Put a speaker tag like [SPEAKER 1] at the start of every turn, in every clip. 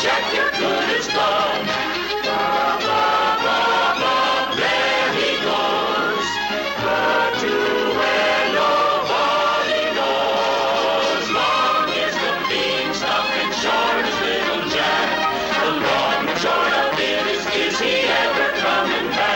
[SPEAKER 1] Jack, you're good as gone. Blah, blah, blah, blah, there he goes. But to where nobody knows. Long is the beanstalk and short is little Jack. The long and short of it is he ever coming back?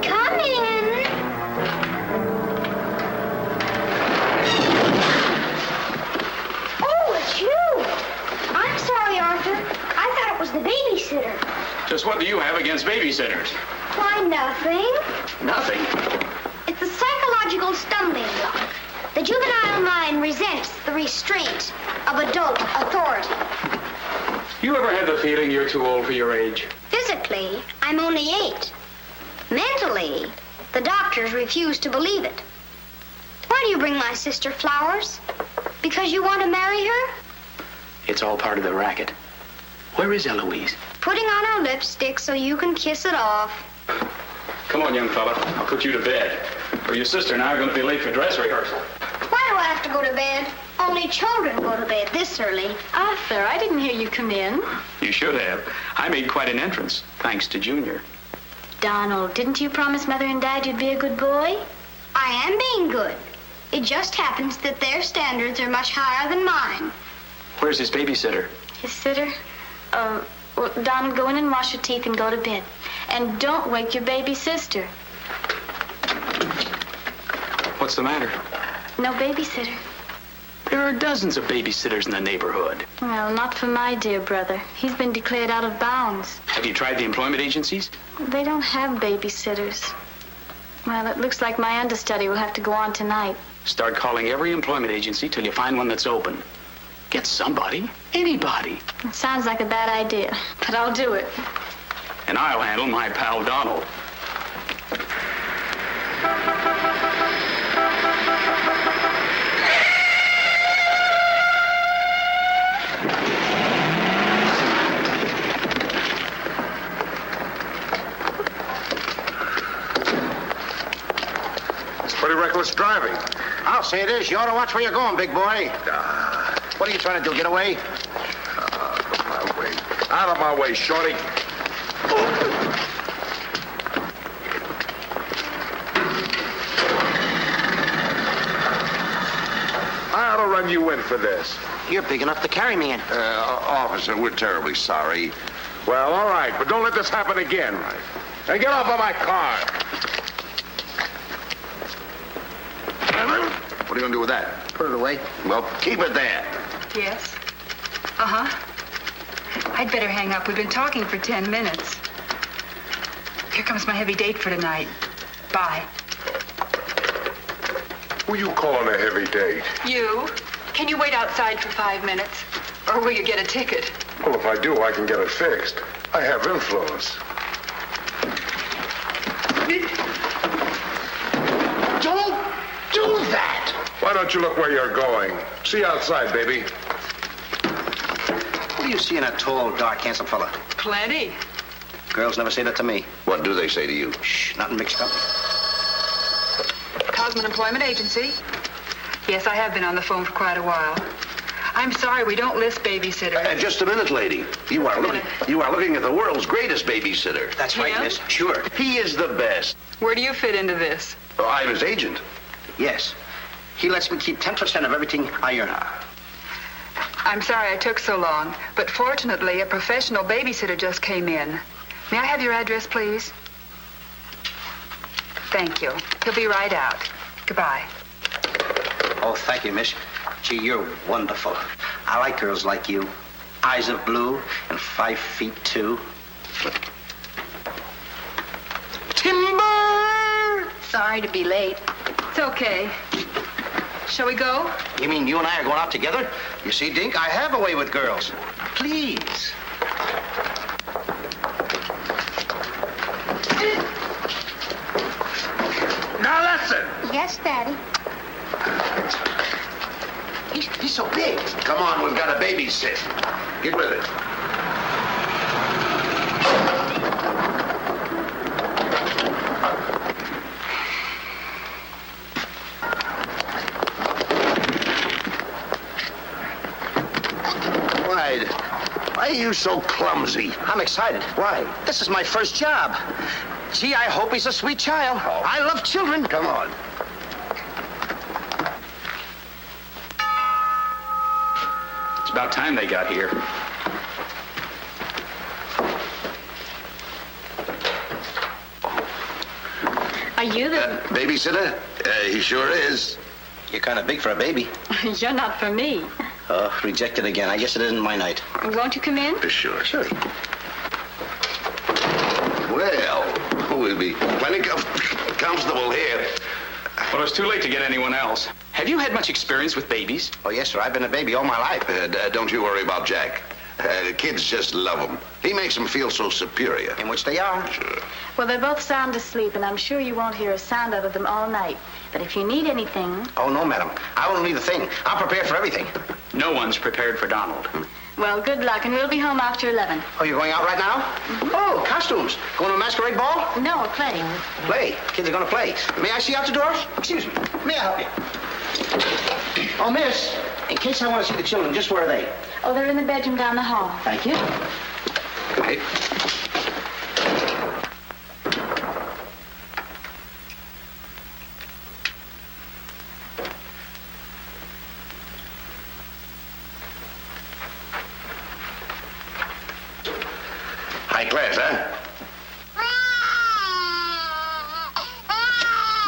[SPEAKER 2] Come in. Oh, it's you. I'm sorry, Arthur. I thought it was the babysitter.
[SPEAKER 3] Just what do you have against babysitters?
[SPEAKER 2] Why, nothing.
[SPEAKER 3] Nothing.
[SPEAKER 2] It's a psychological stumbling block. The juvenile mind resents the restraint of adult authority.
[SPEAKER 3] You ever had the feeling you're too old for your age?
[SPEAKER 2] Physically, I'm only 8. Mentally, the doctors refuse to believe it. Why do you bring my sister flowers? Because you want to marry her?
[SPEAKER 3] It's all part of the racket. Where is Eloise?
[SPEAKER 2] Putting on her lipstick so you can kiss it off.
[SPEAKER 3] Come on, young fella. I'll put you to bed. Or your sister and I are going to be late for dress rehearsal.
[SPEAKER 2] Why do I have to go to bed? Only children go to bed this early.
[SPEAKER 4] Arthur, I didn't hear you come in.
[SPEAKER 3] You should have. I made quite an entrance, thanks to Junior.
[SPEAKER 4] Donald, didn't you promise Mother and Dad you'd be a good boy?
[SPEAKER 2] I am being good. It just happens that their standards are much higher than mine.
[SPEAKER 3] Where's his babysitter?
[SPEAKER 4] His sitter? Well, Donald, go in and wash your teeth and go to bed. And don't wake your baby sister.
[SPEAKER 3] What's the matter?
[SPEAKER 4] No babysitter.
[SPEAKER 3] There are dozens of babysitters in the neighborhood.
[SPEAKER 4] Well, not for my dear brother. He's been declared out of bounds.
[SPEAKER 3] Have you tried the employment agencies?
[SPEAKER 4] They don't have babysitters. Well, it looks like my understudy will have to go on tonight.
[SPEAKER 3] Start calling every employment agency till you find one that's open. Get somebody, anybody.
[SPEAKER 4] It sounds like a bad idea, but I'll do it.
[SPEAKER 3] And I'll handle my pal Donald.
[SPEAKER 5] Pretty reckless driving.
[SPEAKER 6] I'll say it is. You ought to watch where you're going, big boy. What are you trying to do, get away?
[SPEAKER 5] Out of my way. Out of my way, shorty. I ought to run you in for this.
[SPEAKER 6] You're big enough to carry me in.
[SPEAKER 5] Officer, we're terribly sorry. Well, all right, but don't let this happen again. And get off of my car.
[SPEAKER 6] What are you going to do with that? Put it away. Well, keep it there.
[SPEAKER 7] Yes? I'd better hang up. We've been talking for 10 minutes. Here comes my heavy date for tonight. Bye.
[SPEAKER 5] Who you calling a heavy date?
[SPEAKER 7] You? Can you wait outside for 5 minutes? Or will you get a ticket?
[SPEAKER 5] Well, if I do, I can get it fixed. I have influence.
[SPEAKER 6] Don't do that!
[SPEAKER 5] Why don't you look where you're going? See you outside, baby.
[SPEAKER 6] What do you see in a tall, dark, handsome fella?
[SPEAKER 7] Plenty.
[SPEAKER 6] Girls never say that to me.
[SPEAKER 5] What do they say to you?
[SPEAKER 6] Shh, not in mixed company.
[SPEAKER 7] Cosman Employment Agency. Yes, I have been on the phone for quite a while. I'm sorry, we don't list babysitters.
[SPEAKER 5] Just a minute, lady. You are looking at the world's greatest babysitter.
[SPEAKER 6] That's right,
[SPEAKER 7] Yeah?
[SPEAKER 6] miss. Sure.
[SPEAKER 5] He is the best.
[SPEAKER 7] Where do you fit into this?
[SPEAKER 5] Oh, I'm his agent.
[SPEAKER 6] Yes. He lets me keep 10% of everything I earn.
[SPEAKER 7] I'm sorry I took so long, but fortunately, a professional babysitter just came in. May I have your address, please? Thank you. He'll be right out. Goodbye.
[SPEAKER 6] Oh, thank you, miss. Gee, you're wonderful. I like girls like you. Eyes of blue and 5 feet 2. Timber!
[SPEAKER 2] Sorry to be late.
[SPEAKER 7] It's okay. Shall we go?
[SPEAKER 6] You mean you and I are going out together? You see, Dink, I have a way with girls. Please.
[SPEAKER 5] Now listen.
[SPEAKER 2] Yes, Daddy.
[SPEAKER 6] He's so big.
[SPEAKER 5] Come on, we've got to babysit. Get with it. Why are you so clumsy?
[SPEAKER 6] I'm excited. Why? This is my first job. Gee, I hope he's a sweet child.
[SPEAKER 5] Oh.
[SPEAKER 6] I love children.
[SPEAKER 5] Come on.
[SPEAKER 3] It's about time they got here.
[SPEAKER 4] Are you the...
[SPEAKER 5] Babysitter? He sure is.
[SPEAKER 6] You're kind of big for a baby.
[SPEAKER 4] You're not for me.
[SPEAKER 6] Rejected again. I guess it isn't my night.
[SPEAKER 4] Won't you come in?
[SPEAKER 5] Sure. Well, we'll be plenty comfortable here.
[SPEAKER 3] Well, it's too late to get anyone else. Have you had much experience with babies?
[SPEAKER 6] Oh, yes, sir. I've been a baby all my life.
[SPEAKER 5] Don't you worry about Jack. Kids just love him. He makes them feel so superior.
[SPEAKER 6] In which they are.
[SPEAKER 5] Sure.
[SPEAKER 4] Well, they're both sound asleep, and I'm sure you won't hear a sound out of them all night. But if you need anything...
[SPEAKER 6] Oh, no, madam. I won't need a thing. I'm prepared for everything.
[SPEAKER 3] No one's prepared for Donald.
[SPEAKER 4] Well, good luck, and we'll be home after 11.
[SPEAKER 6] Oh, you're going out right now? Oh, costumes. Going to a masquerade ball?
[SPEAKER 4] No, play.
[SPEAKER 6] Play. Kids are going to play. May I see out the doors? Excuse me. May I help you? Oh, miss, in case I want to see the children, just where are they?
[SPEAKER 4] Oh, they're in the bedroom down the hall.
[SPEAKER 6] Thank you.
[SPEAKER 5] Hey. High class, huh?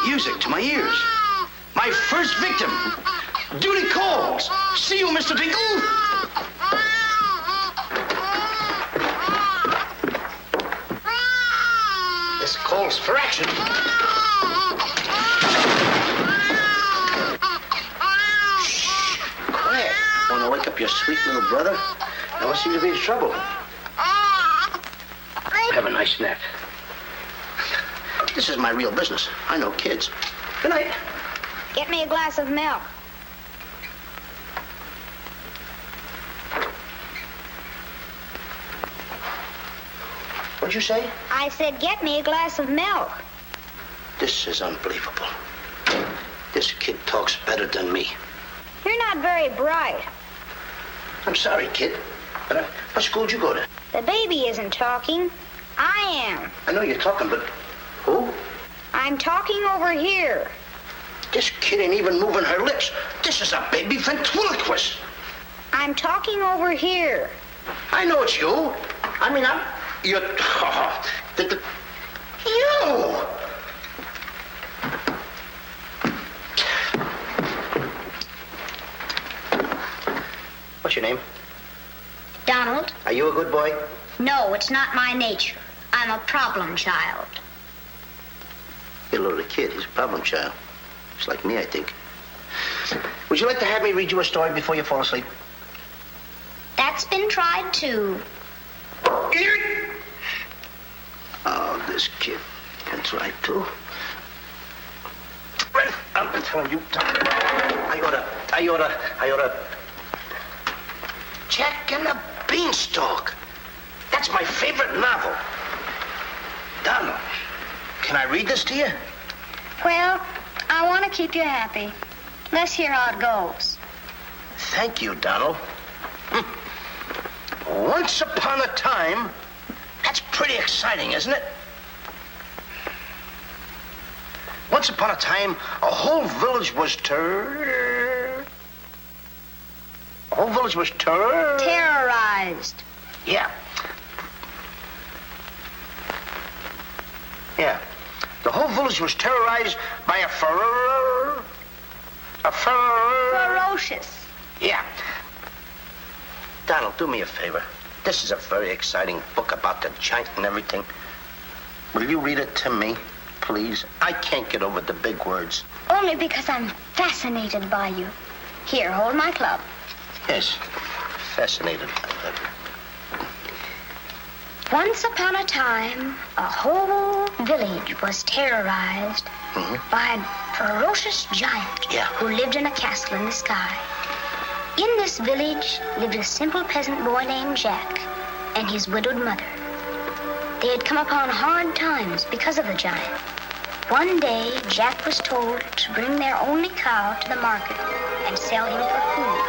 [SPEAKER 6] Music to my ears. My first victim. Duty calls. See you, Mr. Dingle. This calls for action. Shh. Quiet. Want to wake up your sweet little brother? No one seems to be in trouble. Have a nice nap. This is my real business. I know kids. Good night.
[SPEAKER 2] Get me a glass of milk.
[SPEAKER 6] What'd you say?
[SPEAKER 2] I said, get me a glass of milk.
[SPEAKER 6] This is unbelievable. This kid talks better than me.
[SPEAKER 2] You're not very bright.
[SPEAKER 6] I'm sorry, kid. But what school'd you go to?
[SPEAKER 2] The baby isn't talking. I am.
[SPEAKER 6] I know you're talking, but who?
[SPEAKER 2] I'm talking over here.
[SPEAKER 6] This kid ain't even moving her lips. This is a baby ventriloquist.
[SPEAKER 2] I'm talking over here.
[SPEAKER 6] I know it's you. I mean, you're... You! What's your name?
[SPEAKER 2] Donald?
[SPEAKER 6] Are you a good boy?
[SPEAKER 2] No, it's not my nature. I'm a problem child.
[SPEAKER 6] You're a little kid. He's a problem child. Just like me, I think. Would you like to have me read you a story before you fall asleep?
[SPEAKER 2] That's been tried too.
[SPEAKER 6] Oh, this kid can try too. I'm telling you, I oughta. Jack and the Beanstalk. That's my favorite novel. Donald, can I read this to you?
[SPEAKER 2] Well, I want to keep you happy. Let's hear how it goes.
[SPEAKER 6] Thank you, Donald. Once upon a time. That's pretty exciting, isn't it? Once upon a time, a whole village was
[SPEAKER 2] terrorized.
[SPEAKER 6] Yeah. Yeah. The whole village was terrorized by a
[SPEAKER 2] Ferocious.
[SPEAKER 6] Yeah. Donald, do me a favor. This is a very exciting book about the giant and everything. Will you read it to me, please? I can't get over the big words.
[SPEAKER 2] Only because I'm fascinated by you. Here, hold my club.
[SPEAKER 6] Yes, fascinated by that.
[SPEAKER 2] Once upon a time, a whole village was terrorized by a ferocious giant who lived in a castle in the sky. In this village lived a simple peasant boy named Jack and his widowed mother. They had come upon hard times because of the giant. One day, Jack was told to bring their only cow to the market and sell him for food.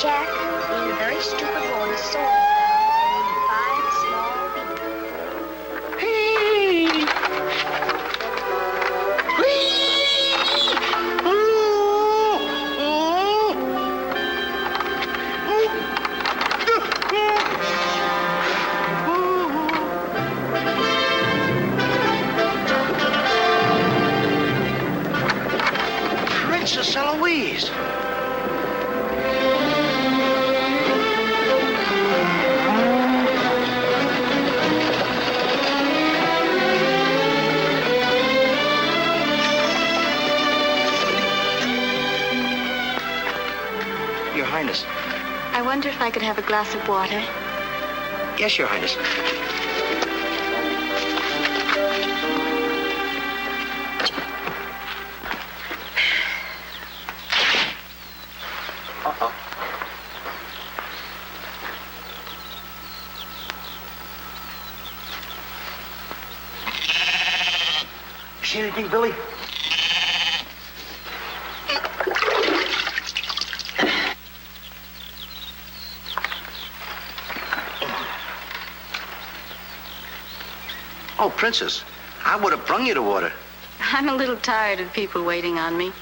[SPEAKER 2] Jack, being a very stupid boy, sold the cow and 5 small beans.
[SPEAKER 6] Princess Eloise. Your Highness.
[SPEAKER 4] I wonder if I could have a glass of water.
[SPEAKER 6] Yes, Your Highness. Uh-oh. You see anything, Billy? Oh, Princess, I would have brung you the water.
[SPEAKER 4] I'm a little tired of people waiting on me.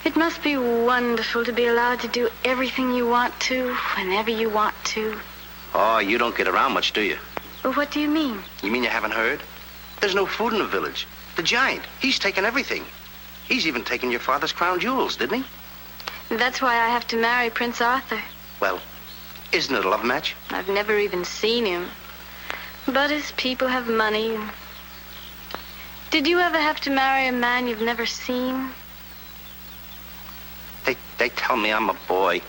[SPEAKER 4] It must be wonderful to be allowed to do everything you want to, whenever you want to.
[SPEAKER 6] Oh, you don't get around much, do you?
[SPEAKER 4] Well, what do you mean?
[SPEAKER 6] You mean you haven't heard? There's no food in the village. The giant, he's taken everything. He's even taken your father's crown jewels, didn't he?
[SPEAKER 4] That's why I have to marry Prince Arthur.
[SPEAKER 6] Well, isn't it a love match?
[SPEAKER 4] I've never even seen him. But his people have money. Did you ever have to marry a man you've never seen?
[SPEAKER 6] They tell me I'm a boy.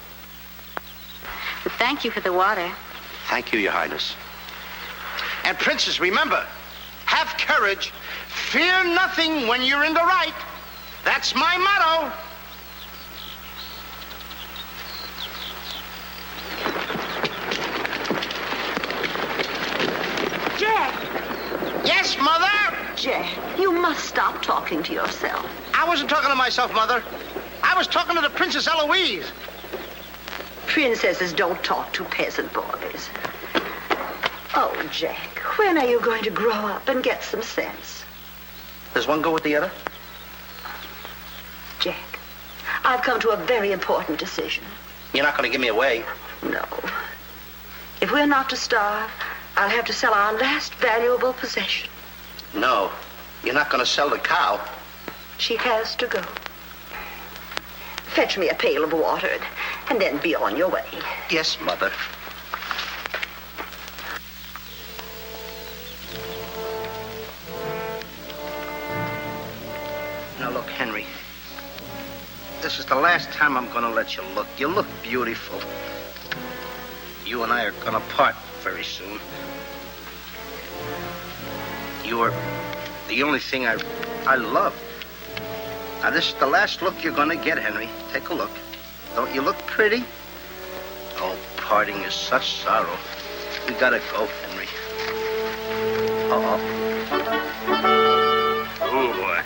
[SPEAKER 4] Well, thank you for the water.
[SPEAKER 6] Thank you, Your Highness. And Princess, remember, have courage. Fear nothing when you're in the right. That's my motto.
[SPEAKER 8] Jack!
[SPEAKER 6] Yes, Mother?
[SPEAKER 8] Jack, you must stop talking to yourself.
[SPEAKER 6] I wasn't talking to myself, Mother. I was talking to the Princess Eloise.
[SPEAKER 8] Princesses don't talk to peasant boys. Oh, Jack, when are you going to grow up and get some sense?
[SPEAKER 6] Does one go with the other?
[SPEAKER 8] Jack, I've come to a very important decision.
[SPEAKER 6] You're not going to give me away.
[SPEAKER 8] No. If we're not to starve, I'll have to sell our last valuable possession.
[SPEAKER 6] No, you're not going to sell the cow.
[SPEAKER 8] She has to go. Fetch me a pail of water and then be on your way.
[SPEAKER 6] Yes, Mother. Now, look, Henry. This is the last time I'm going to let you look. You look beautiful. You and I are going to part very soon. You are the only thing I love. Now, this is the last look you're going to get, Henry. Take a look. Don't you look pretty? Oh, parting is such sorrow. We gotta go, Henry.
[SPEAKER 3] Oh, boy.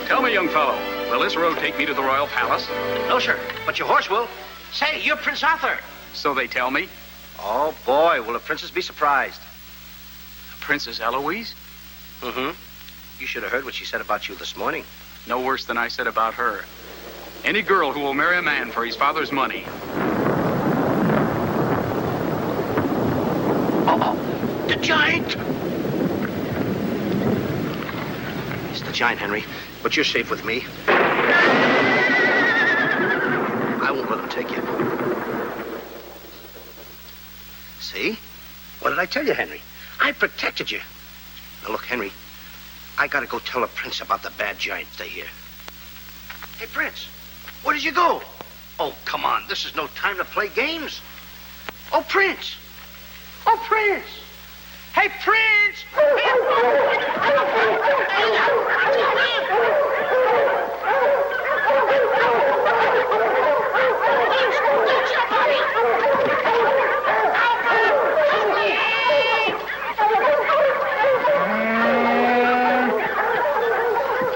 [SPEAKER 3] Tell me, young fellow, Will this road take me to the royal palace?
[SPEAKER 6] No, sir, but your horse will. Say, you're Prince Arthur.
[SPEAKER 3] So they tell me.
[SPEAKER 6] Oh, boy, will the princess be surprised.
[SPEAKER 3] Princess Eloise?
[SPEAKER 6] Mm-hmm. You should have heard what she said about you this morning.
[SPEAKER 3] No worse than I said about her. Any girl who will marry a man for his father's money.
[SPEAKER 6] Uh-oh, the giant! It's the giant, Henry, but you're safe with me. I won't let him take you. See? What did I tell you, Henry? I protected you. Now, look, Henry, I gotta go tell the prince about the bad giant. Stay here. Hey, Prince, where did you go? Oh, come on. This is no time to play games. Oh, Prince. Oh, Prince. Hey, Prince.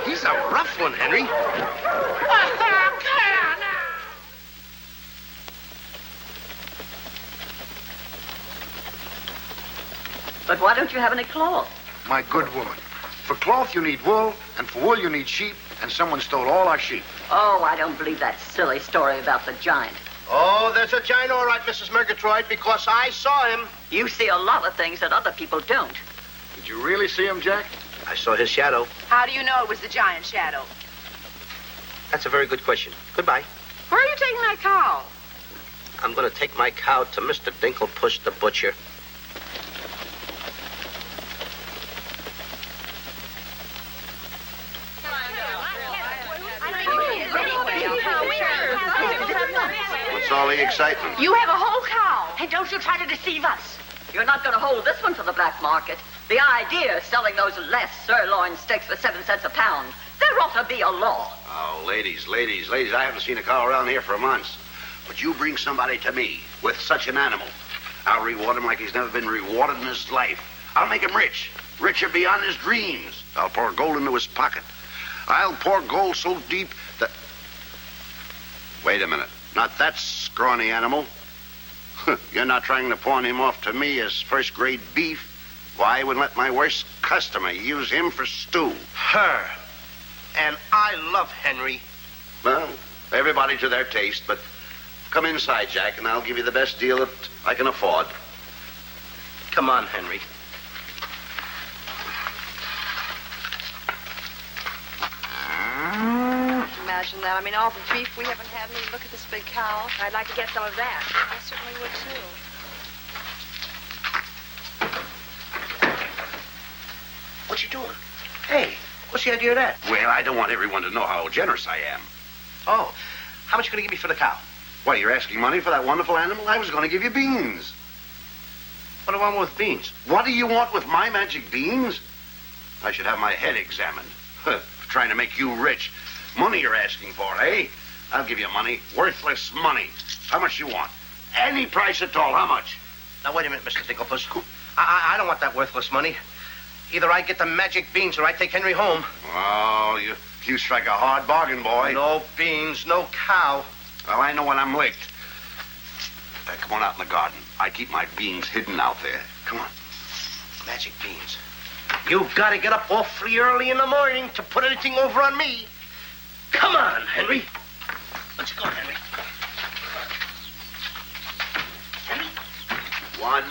[SPEAKER 6] He's a rough one, Henry.
[SPEAKER 8] But why don't you have any cloth?
[SPEAKER 9] My good woman, for cloth you need wool, and for wool you need sheep, and someone stole all our sheep.
[SPEAKER 8] Oh, I don't believe that silly story about the giant.
[SPEAKER 6] Oh, there's a giant, all right, Mrs. Murgatroyd, because I saw him.
[SPEAKER 8] You see a lot of things that other people don't.
[SPEAKER 9] Did you really see him, Jack?
[SPEAKER 6] I saw his shadow.
[SPEAKER 10] How do you know it was the giant shadow?
[SPEAKER 6] That's a very good question. Goodbye.
[SPEAKER 10] Where are you taking that cow?
[SPEAKER 6] I'm going to take my cow to Mr. Dinklepuss the butcher.
[SPEAKER 9] What's all the excitement?
[SPEAKER 10] You have a whole cow.
[SPEAKER 8] And don't you try to deceive us. You're not going to hold this one for the black market. The idea of selling those less sirloin steaks for 7 cents a pound. There ought to be a law.
[SPEAKER 9] Oh, ladies, I haven't seen a cow around here for months. But you bring somebody to me with such an animal, I'll reward him like he's never been rewarded in his life. I'll make him rich, richer beyond his dreams. I'll pour gold into his pocket. I'll pour gold so deep that... Wait a minute. Not that scrawny animal. You're not trying to pawn him off to me as first-grade beef. Why, I would let my worst customer use him for stew.
[SPEAKER 6] Her. And I love Henry.
[SPEAKER 9] Well, everybody to their taste, but come inside, Jack, and I'll give you the best deal that I can afford.
[SPEAKER 6] Come on, Henry.
[SPEAKER 10] Imagine that. I mean, all the beef we haven't had. I mean, look at this big cow. I'd like to get some of that. I certainly would, too.
[SPEAKER 6] What you doing? Hey, what's the idea of that?
[SPEAKER 9] Well, I don't want everyone to know how generous I am.
[SPEAKER 6] Oh, how much you going to give me for the cow?
[SPEAKER 9] Why, you're asking money for that wonderful animal? I was going to give you beans.
[SPEAKER 6] What do I want with beans?
[SPEAKER 9] What do you want with my magic beans? I should have my head examined. Trying to make you rich. Money you're asking for, eh? I'll give you money. Worthless money. How much you want? Any price at all. How much?
[SPEAKER 6] Now, wait a minute, Mr. Dinklepuss. I don't want that worthless money. Either I get the magic beans or I take Henry home.
[SPEAKER 9] Oh, you strike a hard bargain, boy.
[SPEAKER 6] No beans, no cow.
[SPEAKER 9] Well, I know when I'm licked. Come on out in the garden. I keep my beans hidden out there. Come on.
[SPEAKER 6] Magic beans. You gotta get up awfully early in the morning to put anything over on me. Come on, Henry. Let's go, Henry. Henry?
[SPEAKER 9] 1,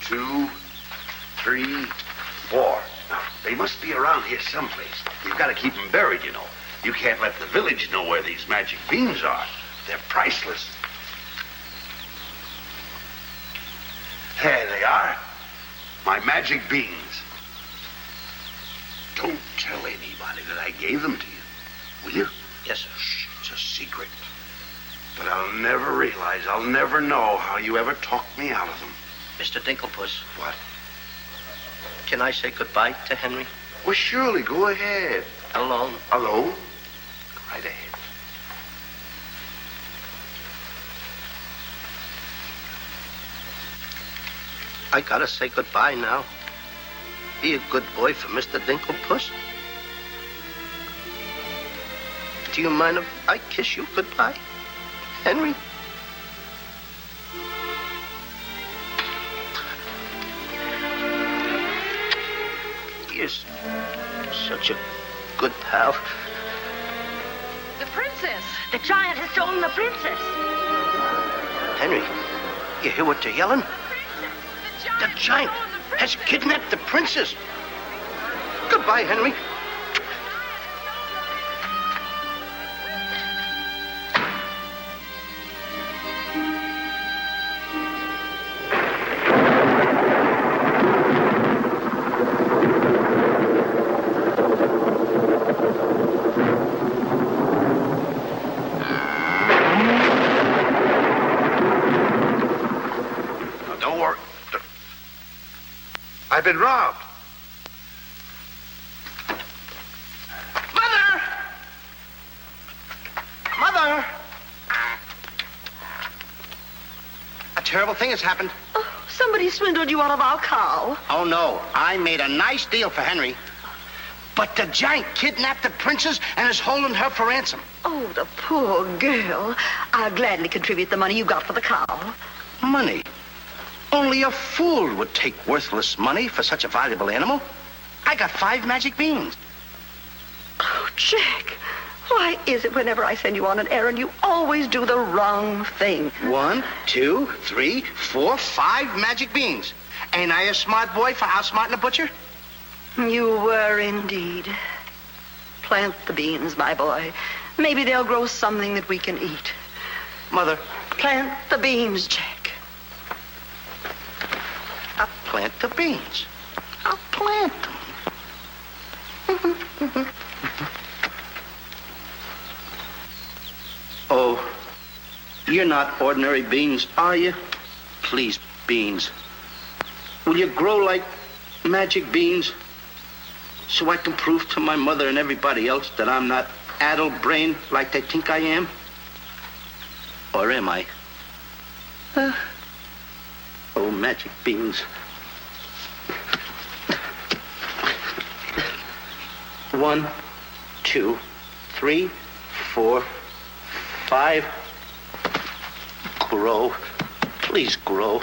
[SPEAKER 9] 2, 3, 4. Now, they must be around here someplace. You've got to keep them buried, you know. You can't let the village know where these magic beans are. They're priceless. There they are. My magic beans. Don't tell anybody that I gave them to you. Will you?
[SPEAKER 6] Yes, sir.
[SPEAKER 9] Shh, it's a secret. But I'll never realize, I'll never know how you ever talked me out of them.
[SPEAKER 6] Mr. Dinklepuss.
[SPEAKER 9] What?
[SPEAKER 6] Can I say goodbye to Henry?
[SPEAKER 9] Well, surely, go ahead.
[SPEAKER 6] Alone?
[SPEAKER 9] Alone? Go right ahead.
[SPEAKER 6] I gotta say goodbye now. Be a good boy for Mr. Dinklepuss. Do you mind if I kiss you goodbye, Henry? You're such a good pal.
[SPEAKER 10] The princess.
[SPEAKER 8] The giant has stolen the princess.
[SPEAKER 6] Henry, you hear what they're yelling? The giant has kidnapped the princess. Goodbye, Henry.
[SPEAKER 5] I've been robbed.
[SPEAKER 6] Mother! Mother! A terrible thing has happened.
[SPEAKER 8] Oh, somebody swindled you out of our cow.
[SPEAKER 6] Oh, no. I made a nice deal for Henry. But the giant kidnapped the princess and is holding her for ransom.
[SPEAKER 8] Oh, the poor girl. I'll gladly contribute the money you got for the cow.
[SPEAKER 6] Money? Only a fool would take worthless money for such a valuable animal. I got 5 magic beans.
[SPEAKER 8] Oh, Jack, why is it whenever I send you on an errand, you always do the wrong thing?
[SPEAKER 6] 1, 2, 3, 4, 5 magic beans. Ain't I a smart boy for outsmarting a butcher?
[SPEAKER 8] You were indeed. Plant the beans, my boy. Maybe they'll grow something that we can eat.
[SPEAKER 6] Mother.
[SPEAKER 8] Plant the beans, Jack.
[SPEAKER 6] I'll plant the beans. I'll plant them. Oh, you're not ordinary beans, are you? Please, beans. Will you grow like magic beans so I can prove to my mother and everybody else that I'm not addle-brained like they think I am? Or am I? Oh, magic beans. 1, 2, 3, 4, 5. Grow. Please grow.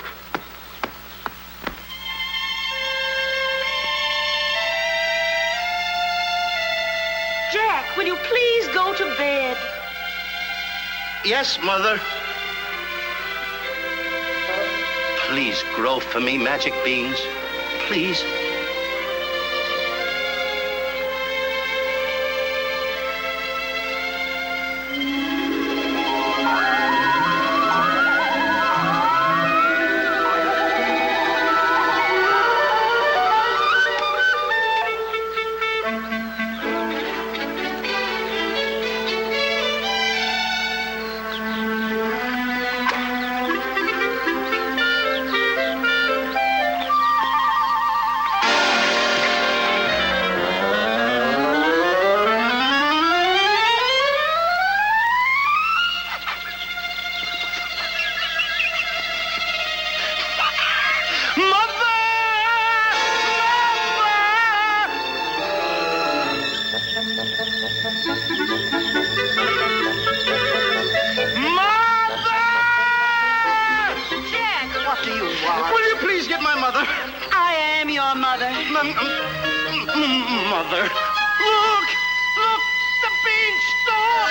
[SPEAKER 8] Jack, will you please go to bed?
[SPEAKER 6] Yes, Mother. Please grow for me, magic beans. Please. Mother, look! Look! The beanstalk!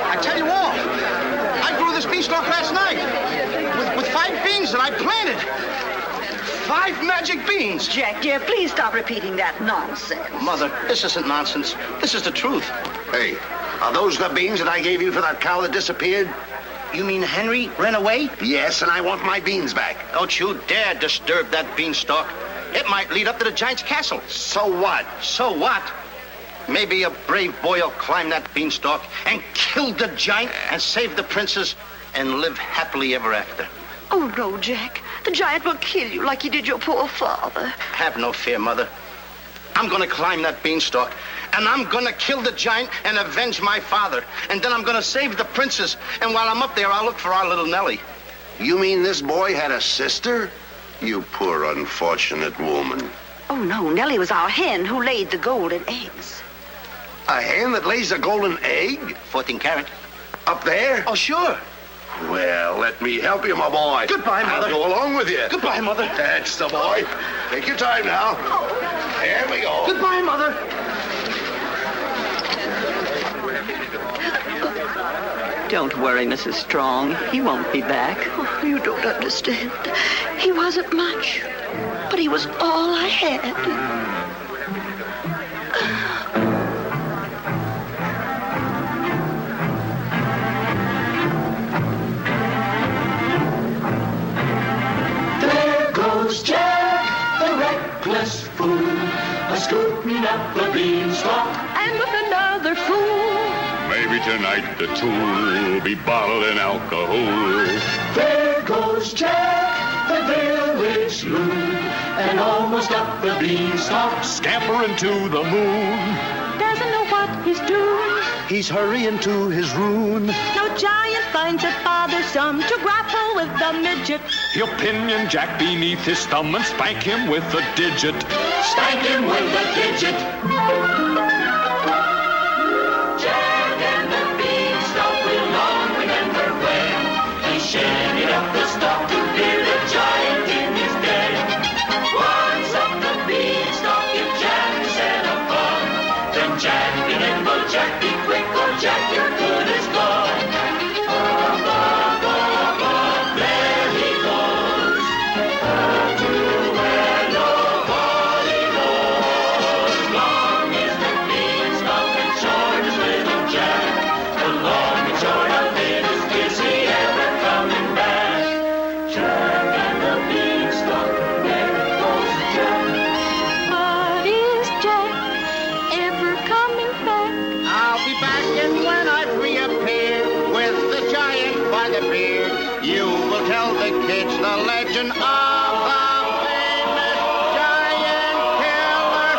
[SPEAKER 6] I tell you all, I grew this beanstalk last night with 5 beans that I planted. 5 magic beans.
[SPEAKER 8] Jack, dear, please stop repeating that nonsense.
[SPEAKER 6] Mother, this isn't nonsense. This is the truth.
[SPEAKER 9] Hey, are those the beans that I gave you for that cow that disappeared?
[SPEAKER 6] You mean Henry ran away?
[SPEAKER 9] Yes, and I want my beans back.
[SPEAKER 6] Don't you dare disturb that beanstalk. It might lead up to the giant's castle.
[SPEAKER 9] So what?
[SPEAKER 6] So what? Maybe a brave boy will climb that beanstalk and kill the giant and save the princess and live happily ever after.
[SPEAKER 8] Oh, no, Jack.
[SPEAKER 11] The giant will kill you like he did your poor father.
[SPEAKER 6] Have no fear, Mother. I'm gonna climb that beanstalk, and I'm gonna kill the giant and avenge my father. And then I'm gonna save the princess. And while I'm up there, I'll look for our little Nellie.
[SPEAKER 9] You mean this boy had a sister? You poor unfortunate woman.
[SPEAKER 11] Oh, no, Nellie was our hen who laid the golden eggs.
[SPEAKER 9] A hen that lays a golden egg?
[SPEAKER 6] 14 carat.
[SPEAKER 9] Up there?
[SPEAKER 6] Oh, sure.
[SPEAKER 9] Well, let me help you, my boy.
[SPEAKER 6] Goodbye, Mother.
[SPEAKER 9] I'll go along with you.
[SPEAKER 6] Goodbye, Mother.
[SPEAKER 9] That's the boy. Take your time now. There we go.
[SPEAKER 6] Goodbye, Mother.
[SPEAKER 8] Don't worry, Mrs. Strong. He won't be back.
[SPEAKER 11] Oh, you don't understand. He wasn't much, but he was all I had.
[SPEAKER 1] Jack, the reckless fool, a-scooting up the beanstalk,
[SPEAKER 11] And with another fool.
[SPEAKER 12] Maybe tonight the two will be bottled in alcohol.
[SPEAKER 1] There goes Jack, the village loon, and almost up the beanstalk,
[SPEAKER 12] Scampering to the moon.
[SPEAKER 11] Doesn't know what he's doing.
[SPEAKER 6] He's hurrying to his ruin.
[SPEAKER 11] No giant finds it bothersome to grapple with the midget.
[SPEAKER 12] He'll pinion Jack beneath his thumb and spank him with a digit.
[SPEAKER 1] spank him with a digit. Jack and the Beanstalk will long remember when he shinned up the stalk to hear the giant in his den. Once up the Beanstalk, if Jack set a fun, then Jack and nimble Jack, be quick, or Jack, your good is gone. Up, up, up, up, there he goes, up to where nobody knows. Long is the Beanstalk and short is little Jack. The long and short of it is he ever coming back? Jack and the Beanstalk, there goes Jack.
[SPEAKER 11] But is Jack ever coming back?
[SPEAKER 6] I'll be back, and when I reappear with the giant by the beard, you will tell the kids the legend of the famous giant killer,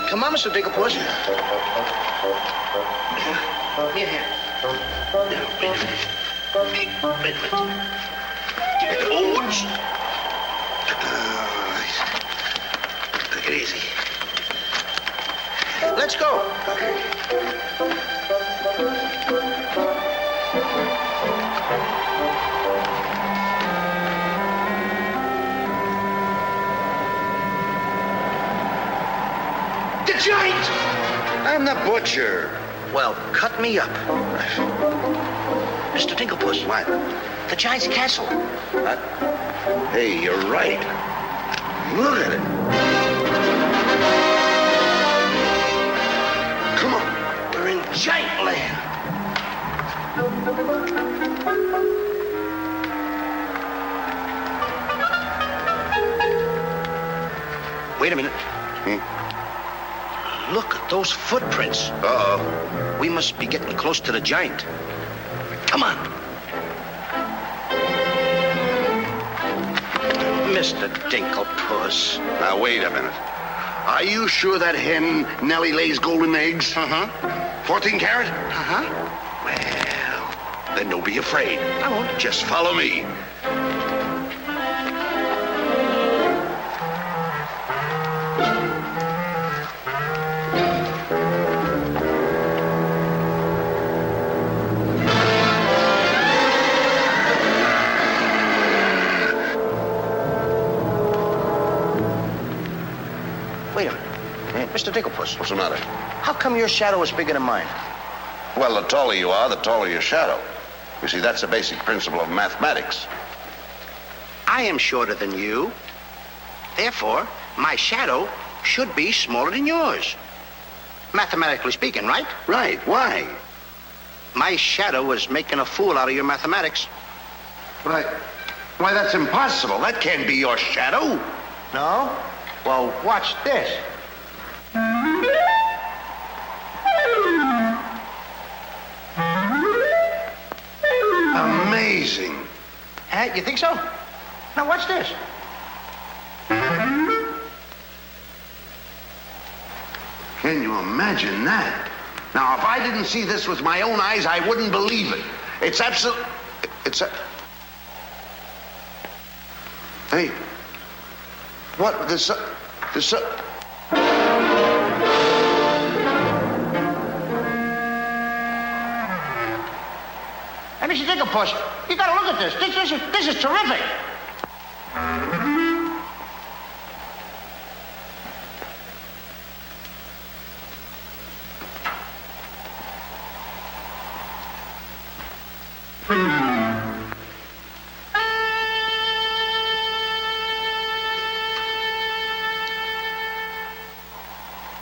[SPEAKER 6] Come on, Mr. Digglepuss. Here, here.
[SPEAKER 9] Wait a minute. Oops. Take it easy.
[SPEAKER 6] Let's go.
[SPEAKER 9] The giant! I'm the butcher.
[SPEAKER 6] Well, cut me up. Mr. Digglepuss.
[SPEAKER 9] What?
[SPEAKER 6] The giant's castle.
[SPEAKER 9] What? Hey, you're right. Look at it. Come on. We're in giant land.
[SPEAKER 6] Wait a minute. Look at those footprints.
[SPEAKER 9] Uh-oh.
[SPEAKER 6] We must be getting close to the giant. Come on. Mr. Dinklepuss.
[SPEAKER 9] Now, wait a minute. Are you sure that hen Nellie lays golden eggs?
[SPEAKER 6] Uh-huh.
[SPEAKER 9] 14 carat?
[SPEAKER 6] Uh-huh.
[SPEAKER 9] Well,
[SPEAKER 5] Then don't be afraid.
[SPEAKER 6] I won't.
[SPEAKER 5] Just follow me.
[SPEAKER 6] Wait a minute. Mr. Digglepuss.
[SPEAKER 5] What's the matter?
[SPEAKER 6] How come your shadow is bigger than mine?
[SPEAKER 5] Well, the taller you are, the taller your shadow. You see, that's a basic principle of mathematics.
[SPEAKER 6] I am shorter than you. Therefore, my shadow should be smaller than yours. Mathematically speaking, right?
[SPEAKER 5] Right. Why?
[SPEAKER 6] My shadow is making a fool out of your mathematics.
[SPEAKER 5] Why, that's impossible. That can't be your shadow.
[SPEAKER 6] No? Well, watch this.
[SPEAKER 5] Amazing.
[SPEAKER 6] You think so? Now watch this.
[SPEAKER 5] Can you imagine that? Now, if I didn't see this with my own eyes, I wouldn't believe it. It's absolute... Hey. What? This...
[SPEAKER 6] Hey, Mr. Digglepuss, you gotta look at this. This is terrific.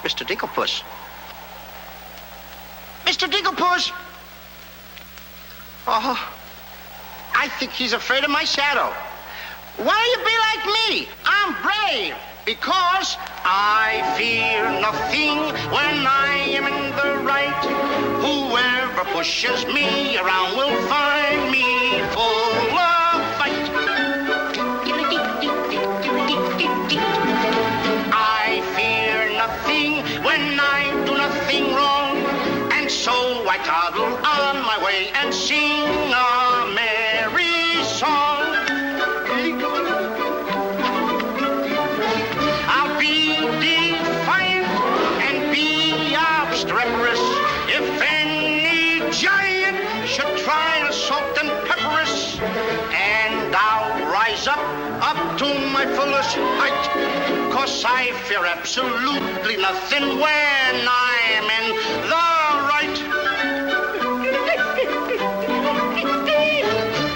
[SPEAKER 6] Mr. Digglepuss. Mr. Digglepuss! Oh, I think he's afraid of my shadow. Why don't you be like me? I'm brave because I fear nothing when I am in the right. Whoever pushes me around will find me full of fight. I fear nothing when I do nothing wrong, and so I toddle on my way and sing a merry song. I'll be defiant and be obstreperous if any giant should try and salt and pepper us. And I'll rise up to my fullest height, 'cause I fear absolutely nothing when I'm in the right.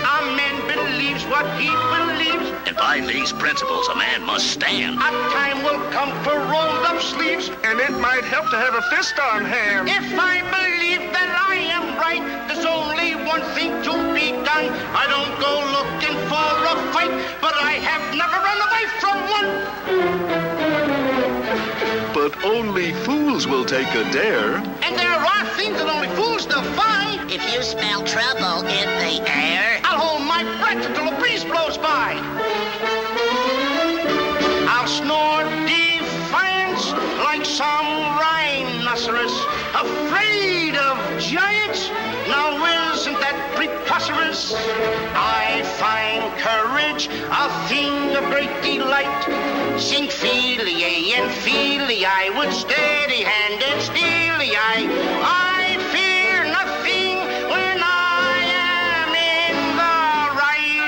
[SPEAKER 6] A man believes what he believes,
[SPEAKER 13] and by these principles a man must stand.
[SPEAKER 6] A time will come for rolled up sleeves,
[SPEAKER 14] and it might help to have a fist on hand.
[SPEAKER 6] If I believe that I am right, there's only one thing to be done. I don't go looking for a fight, but I have never run away from one.
[SPEAKER 14] But only fools will take a dare.
[SPEAKER 6] And there are things that only fools defy.
[SPEAKER 15] If you smell trouble in the air,
[SPEAKER 6] I'll hold my breath until a breeze blows by. I'll snore defiance like some rhinoceros, afraid of giants. Now isn't that preposterous? I find courage a thing of great delight. Sing Feely and Feely, I would steady-handed steely. I fear nothing when I am in the right.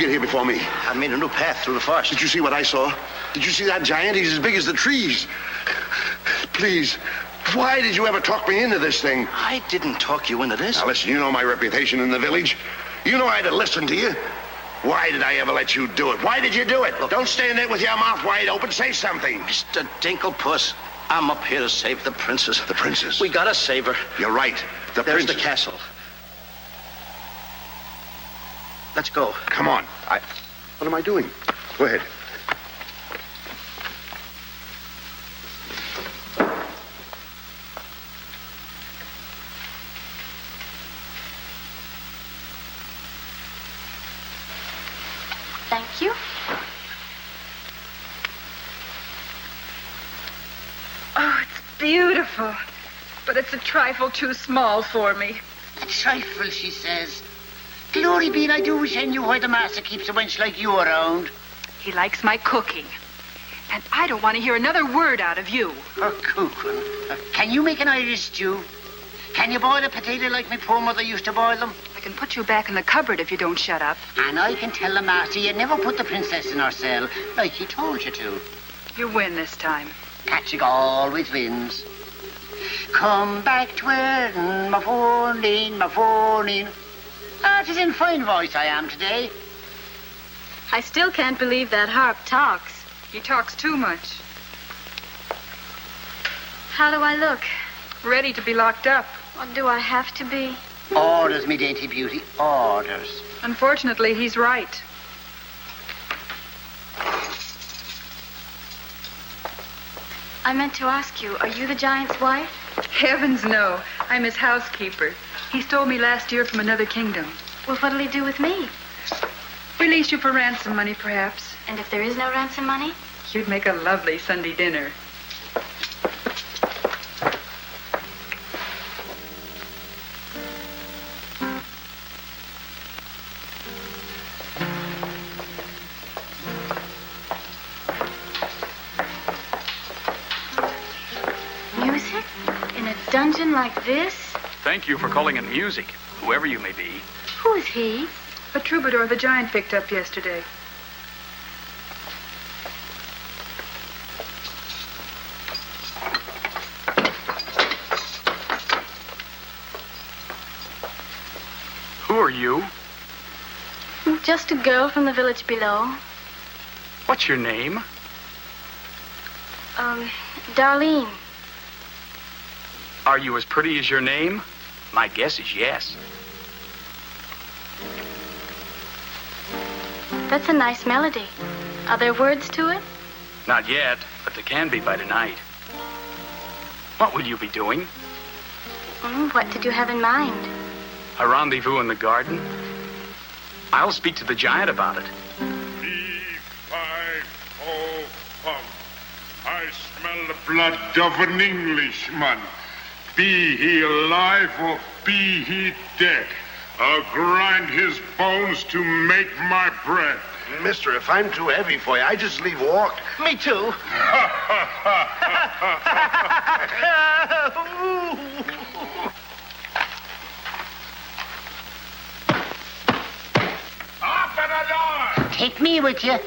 [SPEAKER 5] get here before me?
[SPEAKER 6] I made a new path through the forest.
[SPEAKER 5] Did you see what I saw? Did you see that giant? He's as big as the trees. Please, why did you ever talk me into this thing?
[SPEAKER 6] I didn't talk you into this.
[SPEAKER 5] Now, listen, you know my reputation in the village. You know I'd have listened to you. Why did I ever let you do it? Why did you do it? Look, don't stand there with your mouth wide open. Say something.
[SPEAKER 6] Mr. Dinklepuss, I'm up here to save the princess.
[SPEAKER 5] The princess?
[SPEAKER 6] We gotta save her.
[SPEAKER 5] You're right.
[SPEAKER 6] There's
[SPEAKER 5] princess.
[SPEAKER 6] the castle. Let's go.
[SPEAKER 5] Come on. What am I doing? Go ahead.
[SPEAKER 4] Thank you.
[SPEAKER 7] Oh, it's beautiful. But it's a trifle too small for me.
[SPEAKER 15] A trifle, she says. Glory be, I do wish I knew why the master keeps a wench like you around.
[SPEAKER 7] He likes my cooking. And I don't want to hear another word out of you.
[SPEAKER 15] Her cooking. Can you make an Irish stew? Can you boil a potato like my poor mother used to boil them?
[SPEAKER 7] I can put you back in the cupboard if you don't shut up.
[SPEAKER 15] And I can tell the master you never put the princess in her cell like he told you to.
[SPEAKER 7] You win this time.
[SPEAKER 15] Patrick always wins. Come back to where my phone in, my phone in. Ah, it is in fine voice I am today.
[SPEAKER 4] I still can't believe that harp talks.
[SPEAKER 7] He talks too much.
[SPEAKER 4] How do I look?
[SPEAKER 7] Ready to be locked up.
[SPEAKER 4] Or do I have to be?
[SPEAKER 15] Orders, me dainty beauty, orders.
[SPEAKER 7] Unfortunately, he's right.
[SPEAKER 4] I meant to ask you, are you the giant's wife?
[SPEAKER 7] Heavens, no. I'm his housekeeper. He stole me last year from another kingdom.
[SPEAKER 4] Well, what'll he do with me?
[SPEAKER 7] Release you for ransom money, perhaps.
[SPEAKER 4] And if there is no ransom money?
[SPEAKER 7] You'd make a lovely Sunday dinner.
[SPEAKER 4] Music? In a dungeon like this?
[SPEAKER 3] Thank you for calling it music, whoever you may be.
[SPEAKER 4] Who is he?
[SPEAKER 7] A troubadour the giant picked up yesterday.
[SPEAKER 3] Who are you?
[SPEAKER 4] Just a girl from the village below.
[SPEAKER 3] What's your name?
[SPEAKER 4] Darlene.
[SPEAKER 3] Are you as pretty as your name? My guess is yes.
[SPEAKER 4] That's a nice melody. Are there words to it?
[SPEAKER 3] Not yet, but there can be by tonight. What will you be doing?
[SPEAKER 4] What did you have in mind?
[SPEAKER 3] A rendezvous in the garden? I'll speak to the giant about it.
[SPEAKER 12] I smell the blood of an Englishman. Be he alive or be he dead, I'll grind his bones to make my bread.
[SPEAKER 5] Mister, if I'm too heavy for you, I just leave walk.
[SPEAKER 15] Me too.
[SPEAKER 12] Open the door!
[SPEAKER 15] Take me with you.
[SPEAKER 12] Open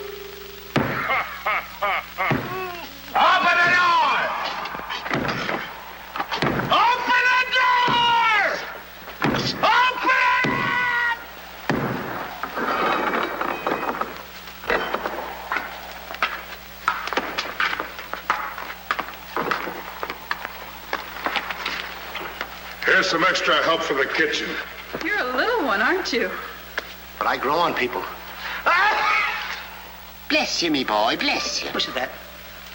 [SPEAKER 12] the door! Open the door! Open it! Here's some extra help for the kitchen.
[SPEAKER 7] You're a little one, aren't you?
[SPEAKER 5] But I grow on people.
[SPEAKER 15] Bless you, me boy, bless you.
[SPEAKER 6] What's that?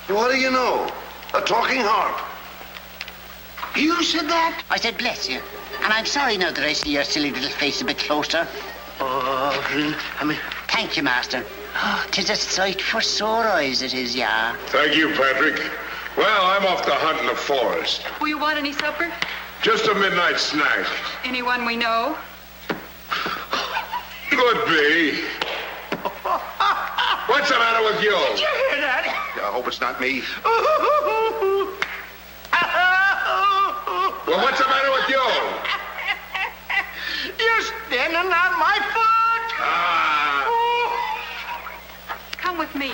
[SPEAKER 5] What do you know? A talking harp.
[SPEAKER 15] You said that? I said bless you. And I'm sorry now that I see your silly little face a bit closer.
[SPEAKER 6] Oh, really?
[SPEAKER 15] Thank you, master. Oh, 'tis a sight for sore eyes, it is, yeah.
[SPEAKER 12] Thank you, Patrick. Well, I'm off to hunt in the forest.
[SPEAKER 7] Will you want any supper?
[SPEAKER 12] Just a midnight snack.
[SPEAKER 7] Anyone we know?
[SPEAKER 12] Could be. What's the matter with you?
[SPEAKER 15] Did you hear that?
[SPEAKER 5] I hope it's not me.
[SPEAKER 12] Well, what's the matter with you?
[SPEAKER 15] You're standing on my foot.
[SPEAKER 7] Come with me.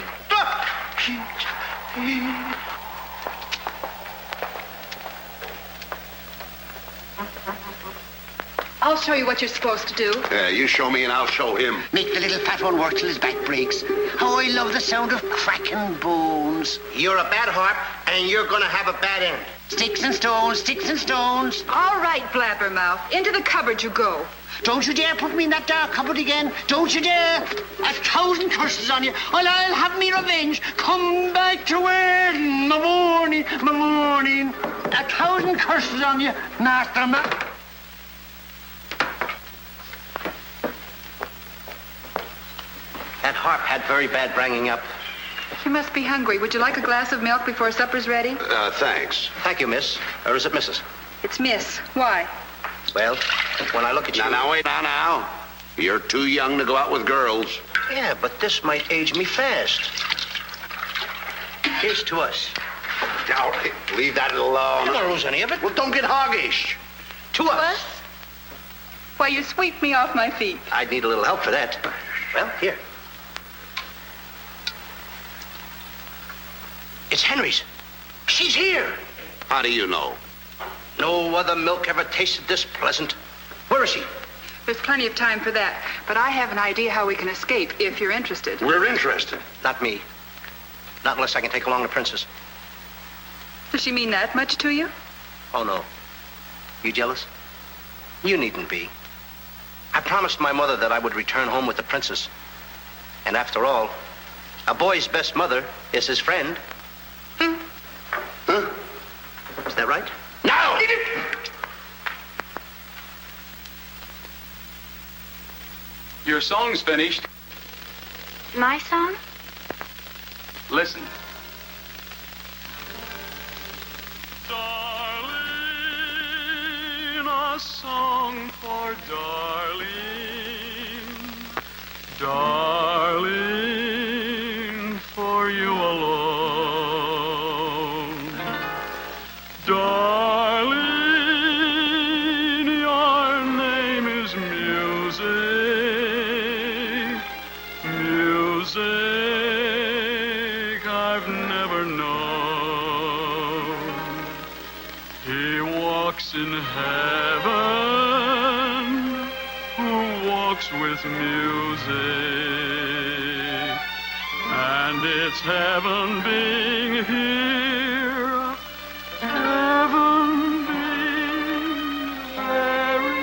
[SPEAKER 7] I'll show you what you're supposed to do.
[SPEAKER 5] Yeah, you show me and I'll show him.
[SPEAKER 15] Make the little fat one work till his back breaks. How I love the sound of cracking bones.
[SPEAKER 6] You're a bad harp, and you're gonna have a bad end.
[SPEAKER 15] Sticks and stones, sticks and stones.
[SPEAKER 7] All right, blabbermouth. Into the cupboard you go.
[SPEAKER 15] Don't you dare put me in that dark cupboard again. Don't you dare. 1,000 curses on you. Well, I'll have me revenge. Come back to where in the morning, my morning. 1,000 curses on you, master man.
[SPEAKER 6] That harp had very bad bringing up.
[SPEAKER 7] You must be hungry. Would you like a glass of milk before supper's ready?
[SPEAKER 5] Thanks.
[SPEAKER 6] Thank you, miss. Or is it Mrs.?
[SPEAKER 7] It's Miss. Why?
[SPEAKER 6] Well, when I look at you...
[SPEAKER 5] Now, wait, now. You're too young to go out with girls.
[SPEAKER 6] Yeah, but this might age me fast. Here's to us.
[SPEAKER 5] Now, leave that alone.
[SPEAKER 6] You don't lose any of it.
[SPEAKER 5] Well, don't get hoggish.
[SPEAKER 6] To us.
[SPEAKER 7] Why, you sweep me off my feet.
[SPEAKER 6] I'd need a little help for that. Well, here. It's Henry's. She's here.
[SPEAKER 5] How do you know?
[SPEAKER 6] No other milk ever tasted this pleasant. Where is she?
[SPEAKER 7] There's plenty of time for that. But I have an idea how we can escape, if you're interested.
[SPEAKER 5] We're interested.
[SPEAKER 6] Not me. Not unless I can take along the princess.
[SPEAKER 7] Does she mean that much to you?
[SPEAKER 6] Oh, no. You jealous? You needn't be. I promised my mother that I would return home with the princess. And after all, a boy's best mother is his friend. Huh? Is that right?
[SPEAKER 5] No!
[SPEAKER 3] Your song's finished.
[SPEAKER 4] My song?
[SPEAKER 3] Listen.
[SPEAKER 1] Darling, a song for darling. Darling, for you alone. Darling, your name is music. Music I've never known. He walks in heaven, who walks with music, and it's heaven being here, heaven being very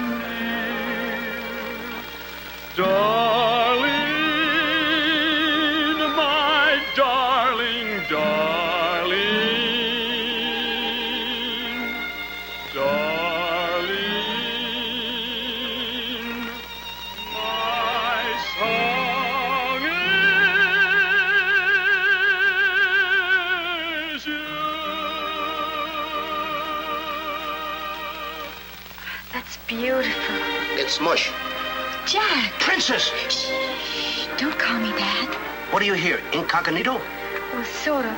[SPEAKER 1] near. Darling, my darling, darling, darling, my song is you.
[SPEAKER 4] That's beautiful.
[SPEAKER 6] It's mush.
[SPEAKER 4] Jack.
[SPEAKER 6] Princess!
[SPEAKER 4] Shh. Don't call me that.
[SPEAKER 6] What do you hear? Incognito?
[SPEAKER 4] Well, sort of.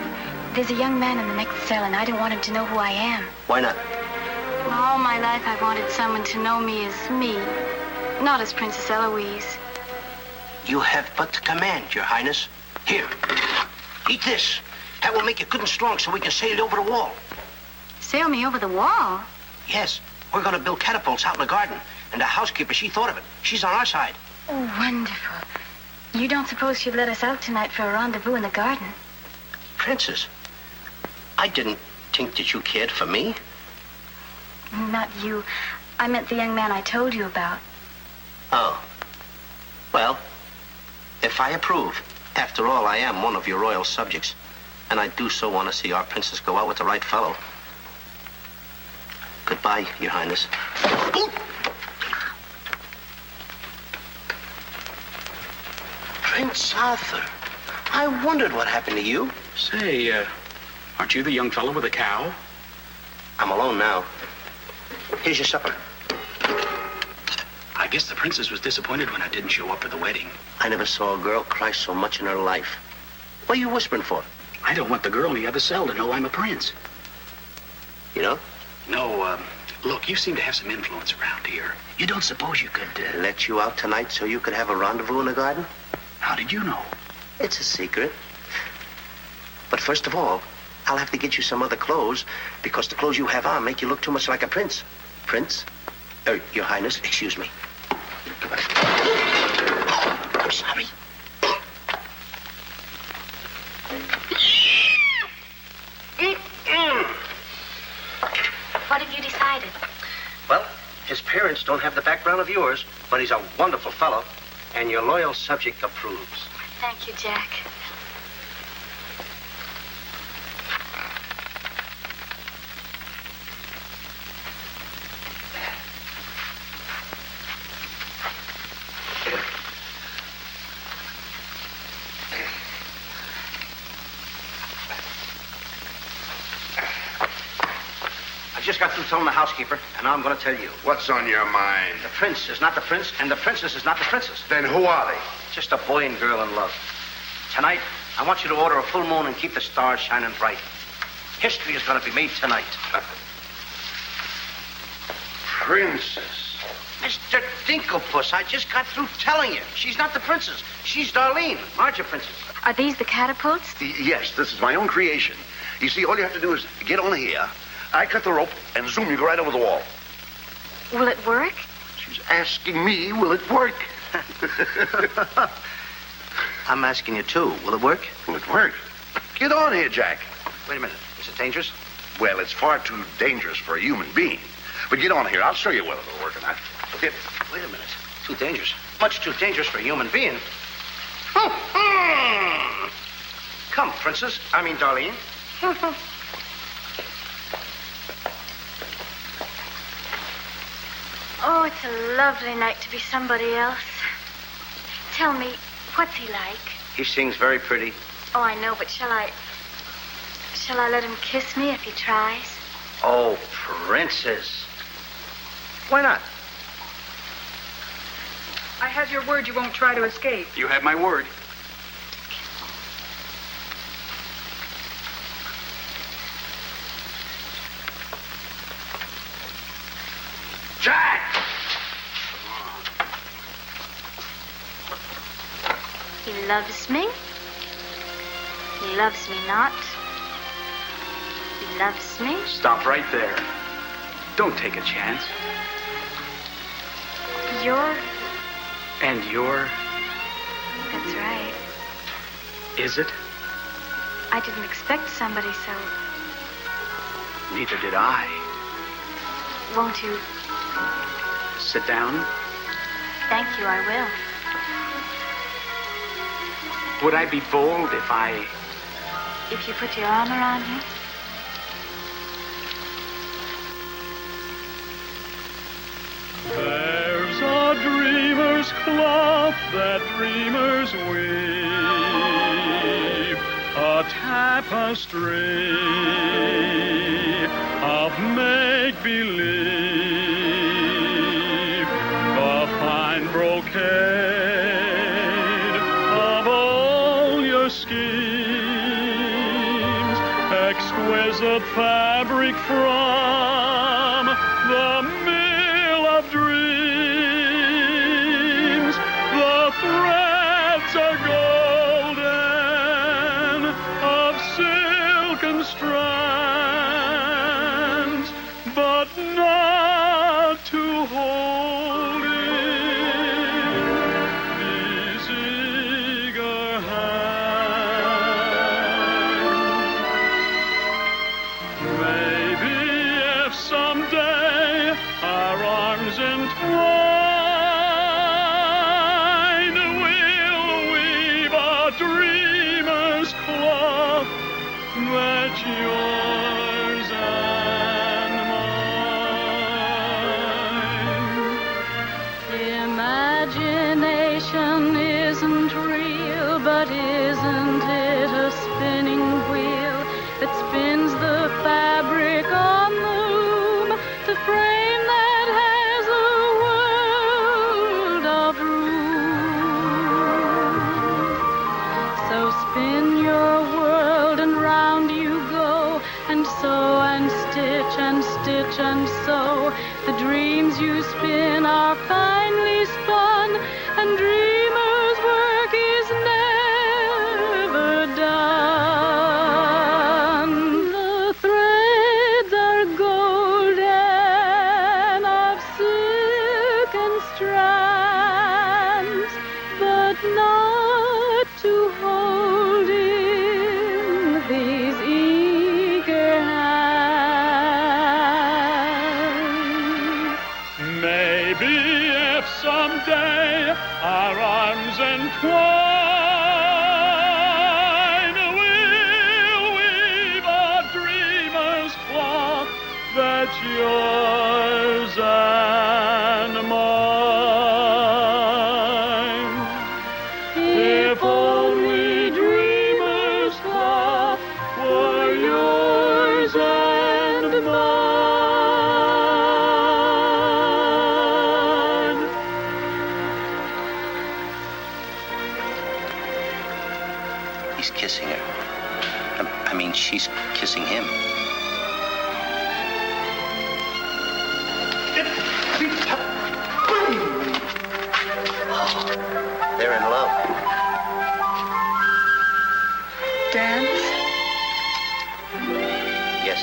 [SPEAKER 4] There's a young man in the next cell, and I don't want him to know who I am.
[SPEAKER 6] Why not?
[SPEAKER 4] Well, all my life I wanted someone to know me as me, not as Princess Eloise.
[SPEAKER 6] You have but to command, Your Highness. Here, eat this. That will make you good and strong so we can sail over the wall.
[SPEAKER 4] Sail me over the wall?
[SPEAKER 6] Yes, we're going to build catapults out in the garden. And the housekeeper, she thought of it. She's on our side.
[SPEAKER 4] Oh, wonderful. You don't suppose she'd let us out tonight for a rendezvous in the garden?
[SPEAKER 6] Princess, I didn't think that you cared for me.
[SPEAKER 4] Not you. I meant the young man I told you about.
[SPEAKER 6] Oh. Well, if I approve, after all, I am one of your royal subjects. And I do so want to see our princess go out with the right fellow. Goodbye, Your Highness. Ooh. Prince Arthur, I wondered what happened to you.
[SPEAKER 3] Say, aren't you the young fellow with the cow?
[SPEAKER 6] I'm alone now. Here's your supper.
[SPEAKER 3] I guess the princess was disappointed when I didn't show up for the wedding.
[SPEAKER 6] I never saw a girl cry so much in her life. What are you whispering for?
[SPEAKER 3] I don't want the girl in the other cell to know I'm a prince.
[SPEAKER 6] You know?
[SPEAKER 3] No, look, you seem to have some influence around here. You don't suppose you could...
[SPEAKER 6] Let you out tonight so you could have a rendezvous in the garden?
[SPEAKER 3] How did you know?
[SPEAKER 6] It's a secret. But first of all, I'll have to get you some other clothes because the clothes you have on make you look too much like a prince. Prince? Your Highness, excuse me. Come on. Oh, I'm sorry.
[SPEAKER 2] What have you decided?
[SPEAKER 6] Well, his parents don't have the background of yours, but he's a wonderful fellow, and your loyal subject approves.
[SPEAKER 4] Thank you, Jack.
[SPEAKER 6] I just got through telling the housekeeper, and now I'm going to tell you.
[SPEAKER 5] What's on your mind?
[SPEAKER 6] The prince is not the prince, and the princess is not the princess.
[SPEAKER 5] Then who are they?
[SPEAKER 6] Just a boy and girl in love. Tonight, I want you to order a full moon and keep the stars shining bright. History is going to be made tonight.
[SPEAKER 5] Princess.
[SPEAKER 6] Mr. Dinklepuss, I just got through telling you. She's not the princess. She's Darlene, larger princess.
[SPEAKER 4] Are these the catapults?
[SPEAKER 5] Yes, this is my own creation. You see, all you have to do is get on here. I cut the rope, and zoom, you go right over the wall.
[SPEAKER 4] Will it work?
[SPEAKER 5] She's asking me, will it work?
[SPEAKER 6] I'm asking you, too. Will it work?
[SPEAKER 5] Will it work? Get on here, Jack.
[SPEAKER 6] Wait a minute. Is it dangerous?
[SPEAKER 5] Well, it's far too dangerous for a human being. But get on here. I'll show you whether it'll work or not.
[SPEAKER 6] Okay. Wait a minute. Too dangerous. Much too dangerous for a human being. Come, princess. I mean, Darlene.
[SPEAKER 4] Oh, it's a lovely night to be somebody else. Tell me, what's he like?
[SPEAKER 6] He sings very pretty.
[SPEAKER 4] Oh, I know, but shall I let him kiss me if he tries?
[SPEAKER 6] Oh, princess. Why not?
[SPEAKER 7] I have your word you won't try to escape.
[SPEAKER 3] You have my word.
[SPEAKER 5] Jack!
[SPEAKER 4] He loves me. He loves me not. He loves me.
[SPEAKER 3] Stop right there. Don't take a chance.
[SPEAKER 4] You're...
[SPEAKER 3] And you're...
[SPEAKER 4] That's right.
[SPEAKER 3] Is it?
[SPEAKER 4] I didn't expect somebody so...
[SPEAKER 3] Neither did I.
[SPEAKER 4] Won't you?
[SPEAKER 3] Sit down.
[SPEAKER 4] Thank you, I will.
[SPEAKER 3] Would I be bold if I...
[SPEAKER 4] If you put your arm around me?
[SPEAKER 16] There's a dreamer's cloth that dreamers weave, a tapestry of make-believe, the fine brocade of all your schemes, exquisite fabric from the mill of dreams. The threads are golden, of silken strands, but not to hold in these eager hands. Maybe if someday our arms entwine, we'll weave a dreamer's cloth that's yours and mine. Imagination isn't real, but isn't it a spinning wheel that spins the fabric on the loom, the frame that has a world of room? So spin your world and round you go, and sew and stitch and stitch and sew. The dreams you spin are finely spun, and dreamers' work is never Maybe if someday our arms entwine, we'll weave a dreamer's cloth that's yours and mine. If only dreamer's cloth were yours and mine.
[SPEAKER 6] He's kissing her. I mean, she's kissing him. They're in love.
[SPEAKER 7] Dance?
[SPEAKER 6] Yes.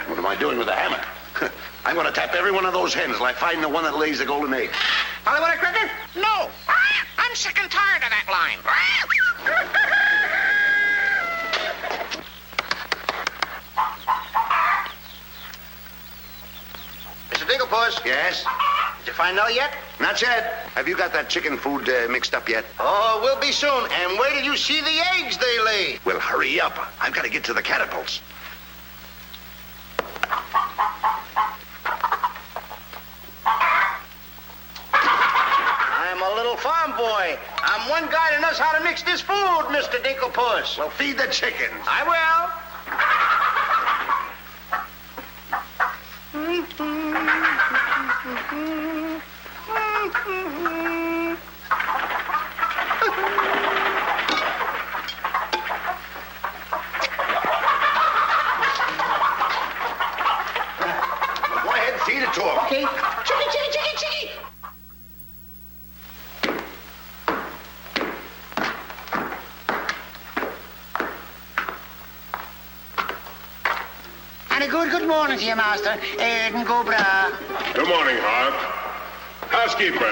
[SPEAKER 5] What am I doing with the hammer? I'm going to tap every one of those hens till I find the one that lays the golden egg.
[SPEAKER 15] Hollywood a cricket? No. I'm sick and tired of that line.
[SPEAKER 6] Mr. Dinklepuss.
[SPEAKER 5] Yes?
[SPEAKER 6] Did you find out yet?
[SPEAKER 5] Not yet. Have you got that chicken food mixed up yet?
[SPEAKER 6] Oh, we'll be soon. And wait till you see the eggs they lay.
[SPEAKER 5] Well, hurry up. I've got to get to the catapults.
[SPEAKER 6] I'm a little farm boy. I'm one guy that knows how to mix this food, Mr. Dinklepuss.
[SPEAKER 5] Well, feed the chickens.
[SPEAKER 6] I will.
[SPEAKER 5] Go ahead and feed it to them.
[SPEAKER 15] Okay. Chickie, chickie, chickie, chickie. And a good morning to you, Master. And go bra.
[SPEAKER 12] Good morning, Hart. Housekeeper.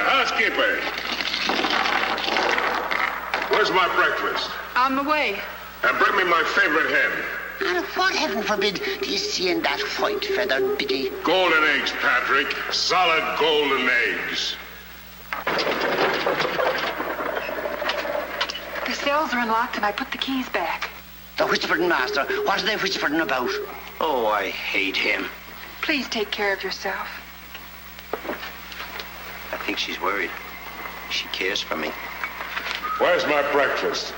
[SPEAKER 12] Where's my breakfast?
[SPEAKER 7] On the way.
[SPEAKER 12] And bring me my favorite hen.
[SPEAKER 15] And what, heaven forbid, do you see in that white-feathered biddy?
[SPEAKER 12] Golden eggs, Patrick. Solid golden eggs.
[SPEAKER 7] The cells are unlocked and I put the keys back.
[SPEAKER 15] The whispering, Master. What are they whispering about?
[SPEAKER 6] Oh, I hate him.
[SPEAKER 7] Please take care of yourself.
[SPEAKER 6] I think she's worried. She cares for me.
[SPEAKER 12] Where's my breakfast?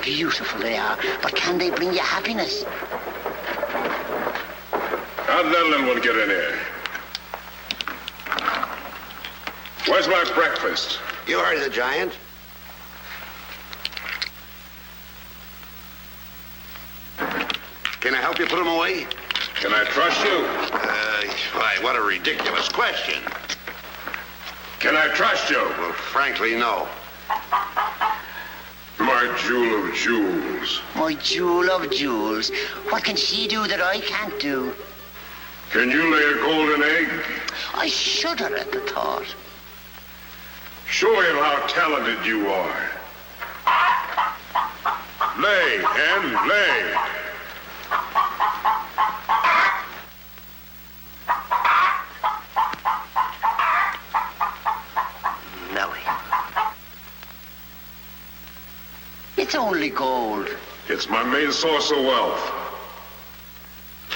[SPEAKER 15] Beautiful they are, but can they bring you happiness?
[SPEAKER 12] How did that little one get in here? Where's my breakfast?
[SPEAKER 5] You heard the giant. Can I help you put him away?
[SPEAKER 12] Can I trust you?
[SPEAKER 5] Why, what a ridiculous question.
[SPEAKER 12] Can I trust you?
[SPEAKER 5] Well, frankly, no.
[SPEAKER 12] My jewel of jewels.
[SPEAKER 15] My jewel of jewels. What can she do that I can't do?
[SPEAKER 12] Can you lay a golden egg?
[SPEAKER 15] I shudder at the thought.
[SPEAKER 12] Show him how talented you are. Lay, hen, lay.
[SPEAKER 6] Nellie.
[SPEAKER 15] It's only gold.
[SPEAKER 12] It's my main source of wealth.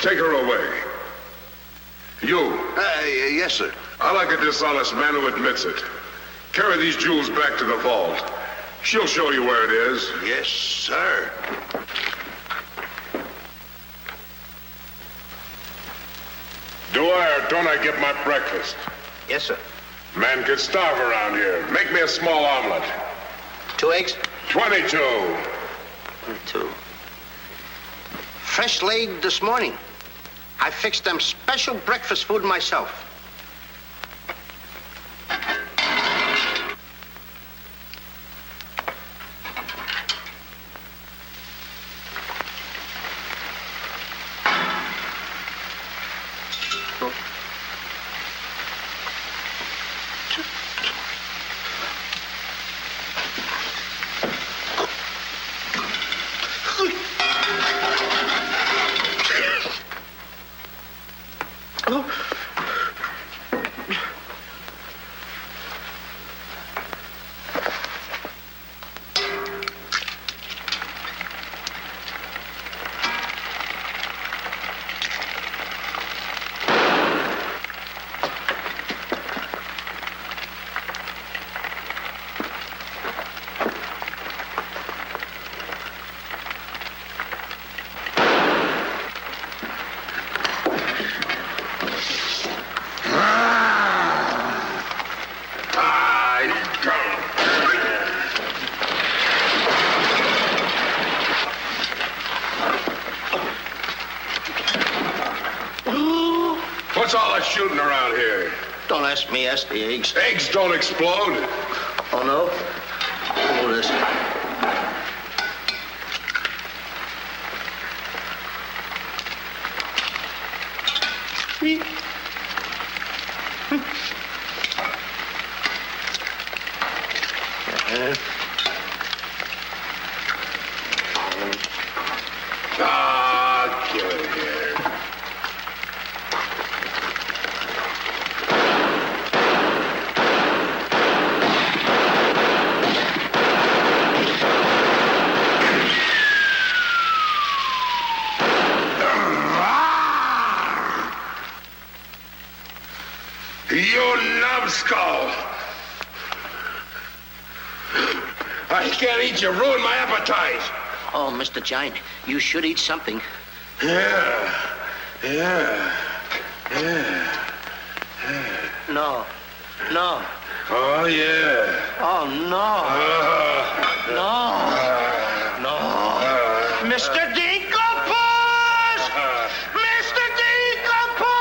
[SPEAKER 12] Take her away. You.
[SPEAKER 5] Yes, sir.
[SPEAKER 12] I like a dishonest man who admits it. Carry these jewels back to the vault. She'll show you where it is.
[SPEAKER 5] Yes, sir.
[SPEAKER 12] Do I or don't I get my breakfast?
[SPEAKER 6] Yes, sir.
[SPEAKER 12] Man could starve around here. Make me a small omelet.
[SPEAKER 6] 2 eggs?
[SPEAKER 12] 22.
[SPEAKER 6] 22. Fresh laid this morning. I fixed them special breakfast food myself.
[SPEAKER 12] What's all that shooting around here?
[SPEAKER 6] Don't ask me, ask the eggs.
[SPEAKER 12] Eggs don't explode.
[SPEAKER 6] Oh, no? Oh, this.
[SPEAKER 12] Kill it here. You numbskull! I can't eat you. Ruin my appetite.
[SPEAKER 6] Oh, Mr. Giant, you should eat something.
[SPEAKER 12] Yeah.
[SPEAKER 6] No. No.
[SPEAKER 12] Oh, yeah.
[SPEAKER 6] Oh, no. No. Mr. Decompose! Mr. Decompose!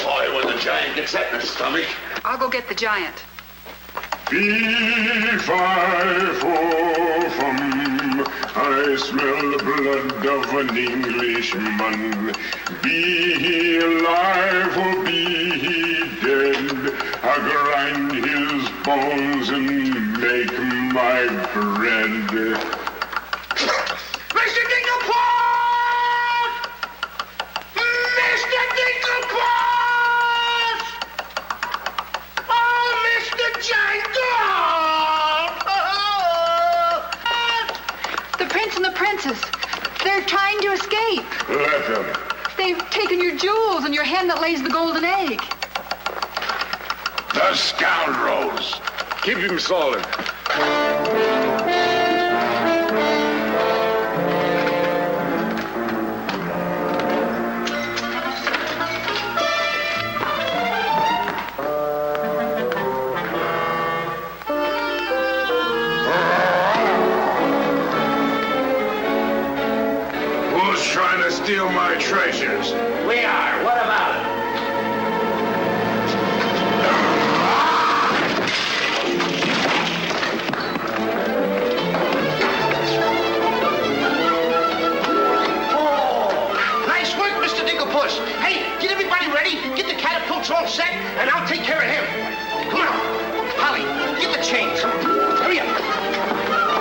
[SPEAKER 5] Boy, when the giant gets that in his stomach.
[SPEAKER 7] I'll go get the giant.
[SPEAKER 12] Fee-fi-fo-fum, I smell the blood of an Englishman. Be he alive or be he dead, I grind his bones and make my bread.
[SPEAKER 15] Mr. Dinkelport! Mr. Dinkelport! Oh, Mr. Giant Dog!
[SPEAKER 7] The prince and the princess. They're trying to escape.
[SPEAKER 12] Let them.
[SPEAKER 7] They've taken your jewels and your hen that lays the golden egg.
[SPEAKER 12] The scoundrels.
[SPEAKER 14] Keep him solid.
[SPEAKER 12] Who's trying to steal my treasures?
[SPEAKER 15] We are. What about it? All set, and I'll take care of him. Come on, Polly, get the chains. Hurry up.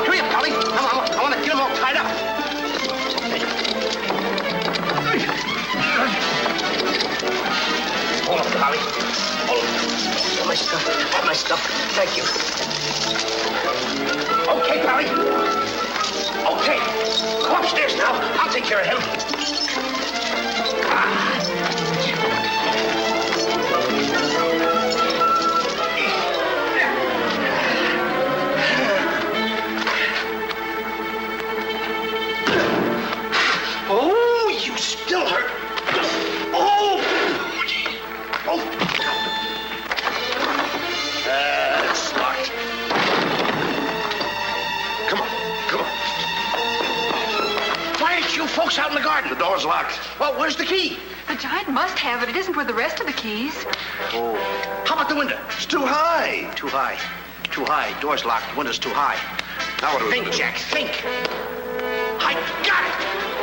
[SPEAKER 15] Hurry up, Polly. I want to get them all tied up. Hold up, Polly. Hold up. My stuff. Thank you. Okay, Polly. Okay. Go upstairs now. I'll take care of him. Oh, you still hurt. Oh! Oh! It's locked. Come on. Why aren't you folks out in the garden?
[SPEAKER 5] The door's locked.
[SPEAKER 15] Well, where's the key?
[SPEAKER 7] The giant must have it. It isn't with the rest of the keys.
[SPEAKER 15] Oh. How about the window?
[SPEAKER 5] It's too high.
[SPEAKER 15] Too high. Too high. Door's locked. The window's too high.
[SPEAKER 5] Now what do we
[SPEAKER 15] Think,
[SPEAKER 5] do?
[SPEAKER 15] Jack, think. I got it!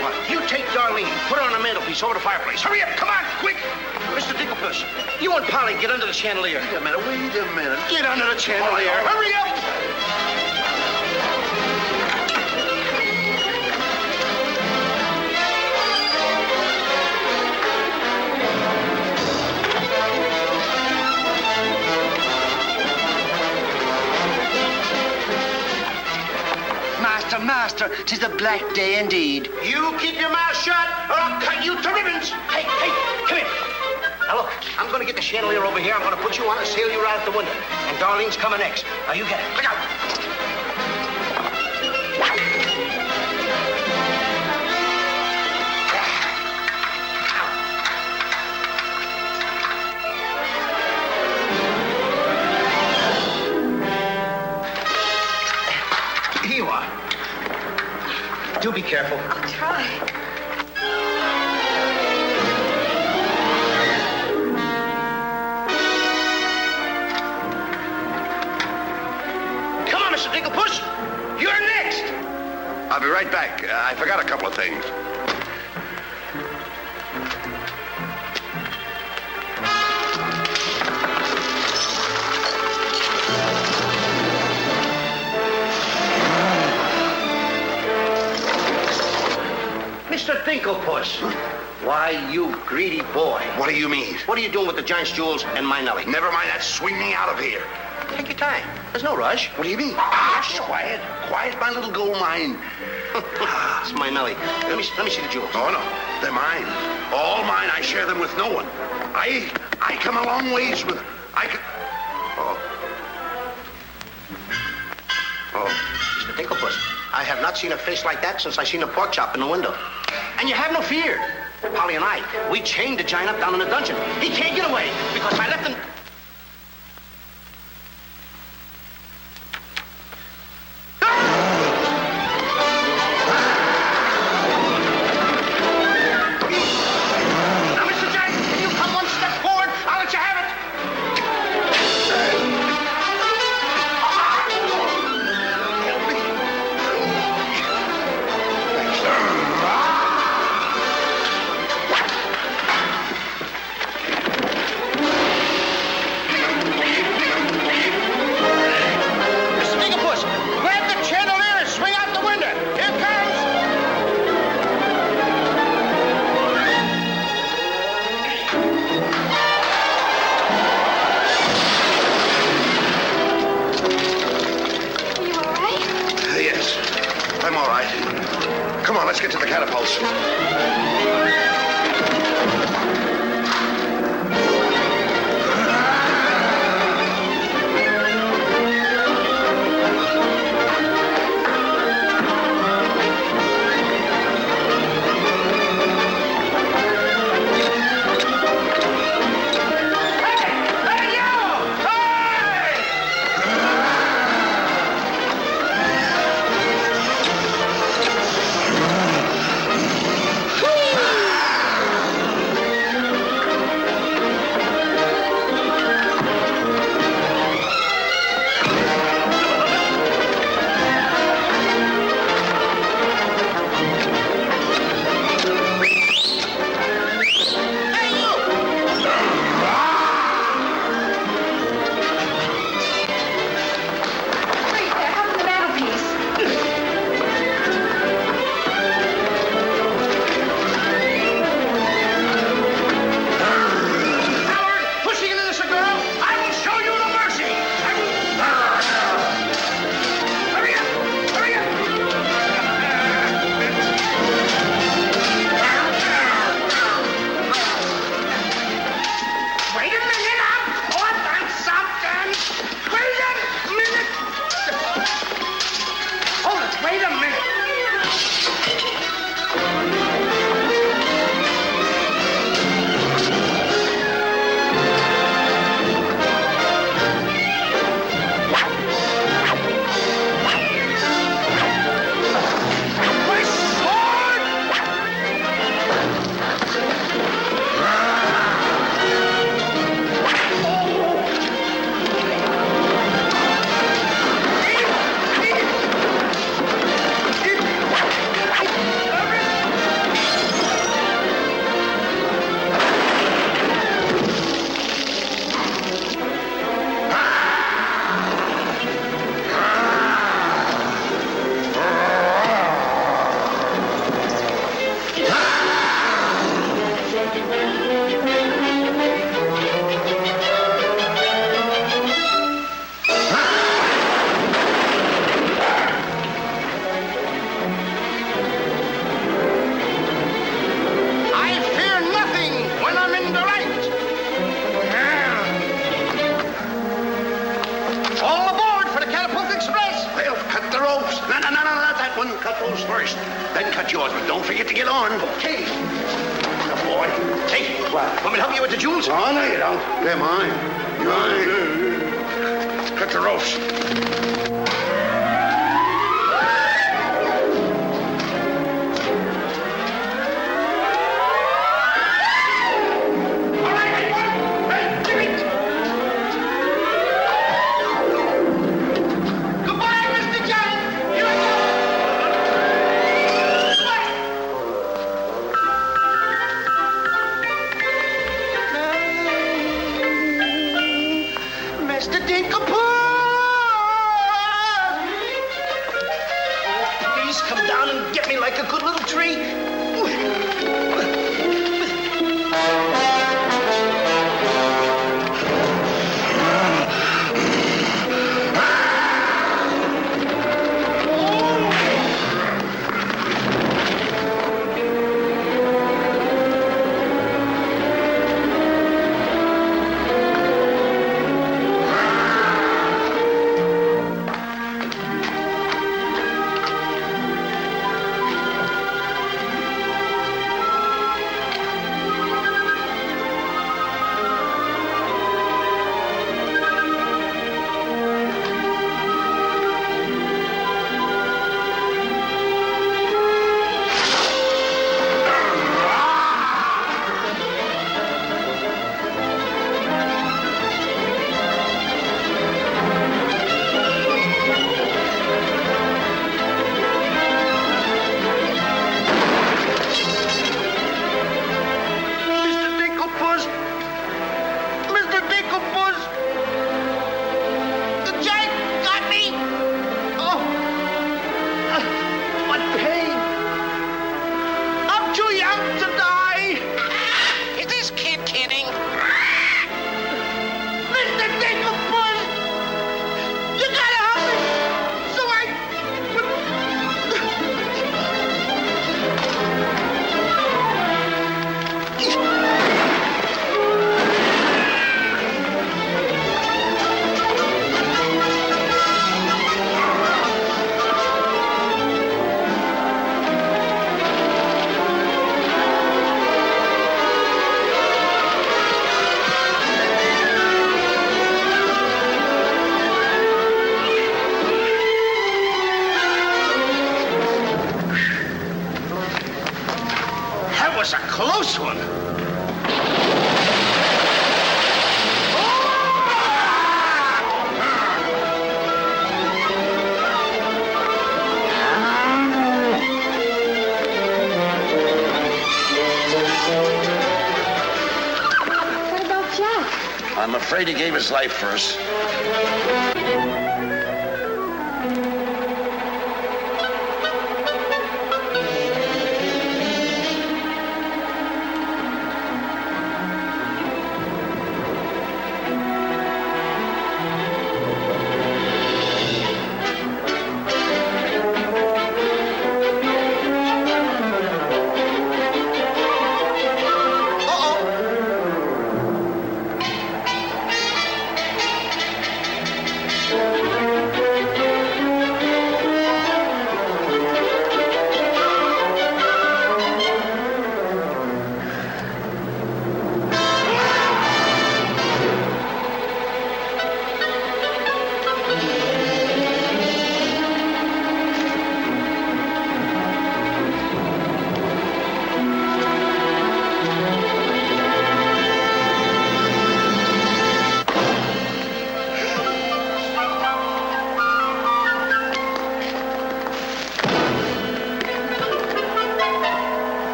[SPEAKER 15] What? You take Darlene, put her on the mantelpiece over the fireplace. Hurry up, come on, quick! Mr. Dicklepuss, you and Polly get under the chandelier.
[SPEAKER 5] Wait a minute.
[SPEAKER 15] Get under the chandelier. Hurry up! Master, 'tis a black day indeed. You keep your mouth shut, or I'll cut you to ribbons. Hey, come here. Now look, I'm going to get the chandelier over here. I'm going to put you on and sail you right out the window. And Darlene's coming next. Now you get it. Look out. Here you are. Do be careful.
[SPEAKER 7] I'll try.
[SPEAKER 15] Come on, Mr. Dinklepuss. You're next.
[SPEAKER 5] I'll be right back. I forgot a couple of things.
[SPEAKER 15] Mr. Dinklepuss. Why, you greedy boy.
[SPEAKER 5] What do you mean?
[SPEAKER 15] What are you doing with the giant's jewels and my Nellie?
[SPEAKER 5] Never mind that. Swing me out of here.
[SPEAKER 15] Take your time. There's no rush.
[SPEAKER 5] What do you mean? Quiet. Quiet, my little gold mine.
[SPEAKER 15] It's my Nellie. Let me see the jewels.
[SPEAKER 5] Oh, no. They're mine. All mine. I share them with no one. I come a long ways with...
[SPEAKER 15] Oh, Mr. Dinklepuss, I have not seen a face like that since I seen a pork chop in the window. And you have no fear. Polly and I, we chained the giant up down in the dungeon. He can't get away because I left him... Now, Mr. Giant, can you come one step forward? I'll let you have it.
[SPEAKER 5] I'm all right. Come on, let's get to the catapults.
[SPEAKER 6] was a close one.
[SPEAKER 2] What about Jack?
[SPEAKER 5] I'm afraid he gave his life for us.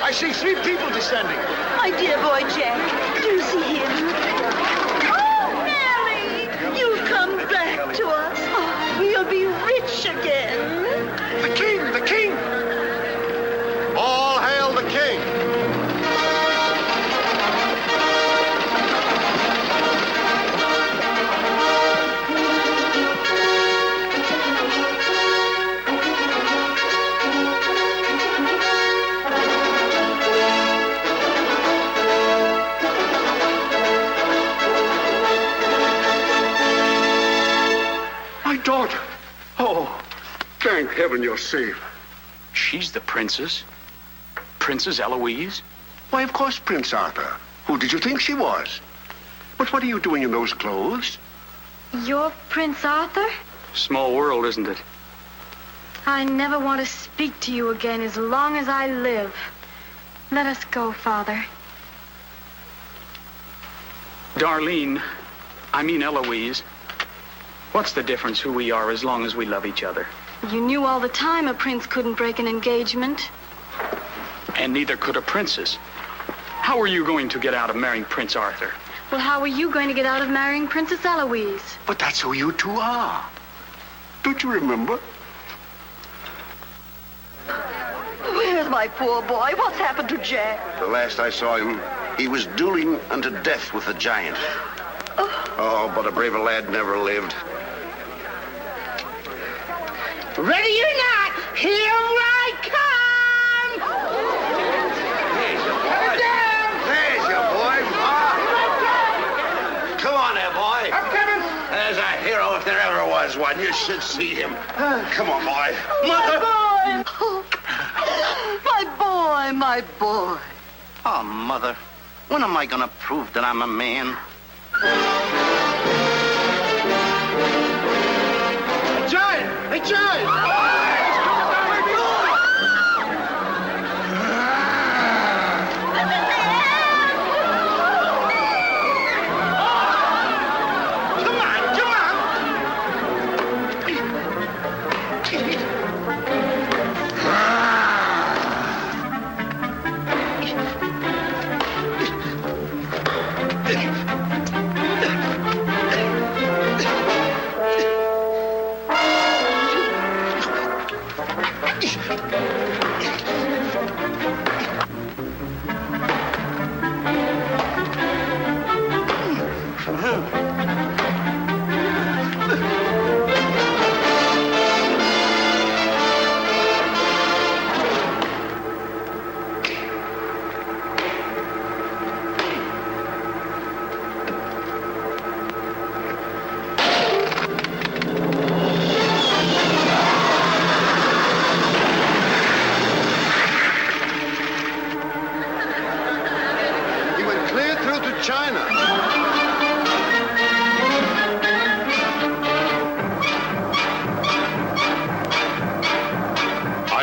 [SPEAKER 15] I see 3 people descending.
[SPEAKER 11] My dear boy, Jack. Do you see him? Oh, Nellie! You've come back to us. Oh, we'll be rich again.
[SPEAKER 15] The king! The king! All hail the king!
[SPEAKER 5] Daughter. Oh, thank heaven you're safe.
[SPEAKER 3] She's the princess. Princess Eloise?
[SPEAKER 5] Why, of course, Prince Arthur. Who did you think she was? But what are you doing in those clothes?
[SPEAKER 4] You're Prince Arthur?
[SPEAKER 3] Small world, isn't it?
[SPEAKER 4] I never want to speak to you again as long as I live. Let us go, Father.
[SPEAKER 3] Darlene, I mean Eloise. What's the difference who we are as long as we love each other?
[SPEAKER 4] You knew all the time a prince couldn't break an engagement.
[SPEAKER 3] And neither could a princess. How are you going to get out of marrying Prince Arthur?
[SPEAKER 4] Well, how are you going to get out of marrying Princess Eloise?
[SPEAKER 5] But that's who you two are. Don't you remember?
[SPEAKER 11] Where's my poor boy? What's happened to Jack?
[SPEAKER 5] The last I saw him, he was dueling unto death with the giant. Oh, but a braver lad never lived.
[SPEAKER 15] Ready or not, here I come!
[SPEAKER 9] There's your boy. There's your boy. Come on there, boy.
[SPEAKER 15] I'm coming.
[SPEAKER 9] There's a hero if there ever was one. You should see him. Come on, boy.
[SPEAKER 11] My boy! Oh, my boy.
[SPEAKER 6] Oh, Mother, when am I gonna prove that I'm a man?
[SPEAKER 15] A giant! A giant!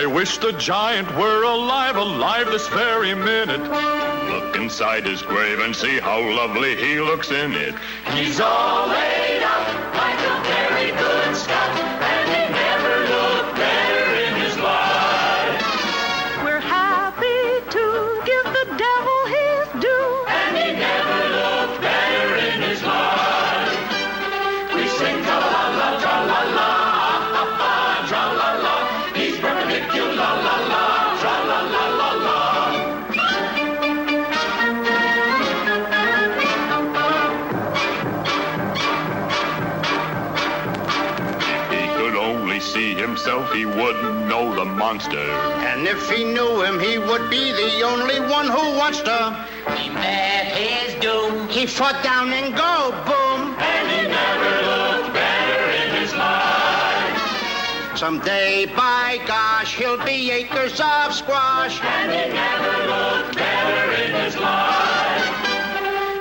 [SPEAKER 17] I wish the giant were alive, alive this very minute. Look inside his grave and see how lovely he looks in it.
[SPEAKER 1] He's all laid out like a very good scout, and he never looked better in his life.
[SPEAKER 16] We're happy to give the devil his due,
[SPEAKER 1] and he never looked better in his life. We sing tra-la-la, tra-la-la, ha-ha, tra-la-la. He's perpendicular, la-la, tra-la-la-la-la.
[SPEAKER 17] See himself, he wouldn't know the monster.
[SPEAKER 15] And if he knew him, he would be the only one who watched her.
[SPEAKER 1] He met his doom.
[SPEAKER 15] He fought down and go boom.
[SPEAKER 1] And he never looked better in his life.
[SPEAKER 15] Someday, by gosh, he'll be acres of squash.
[SPEAKER 1] And he never looked better in his life.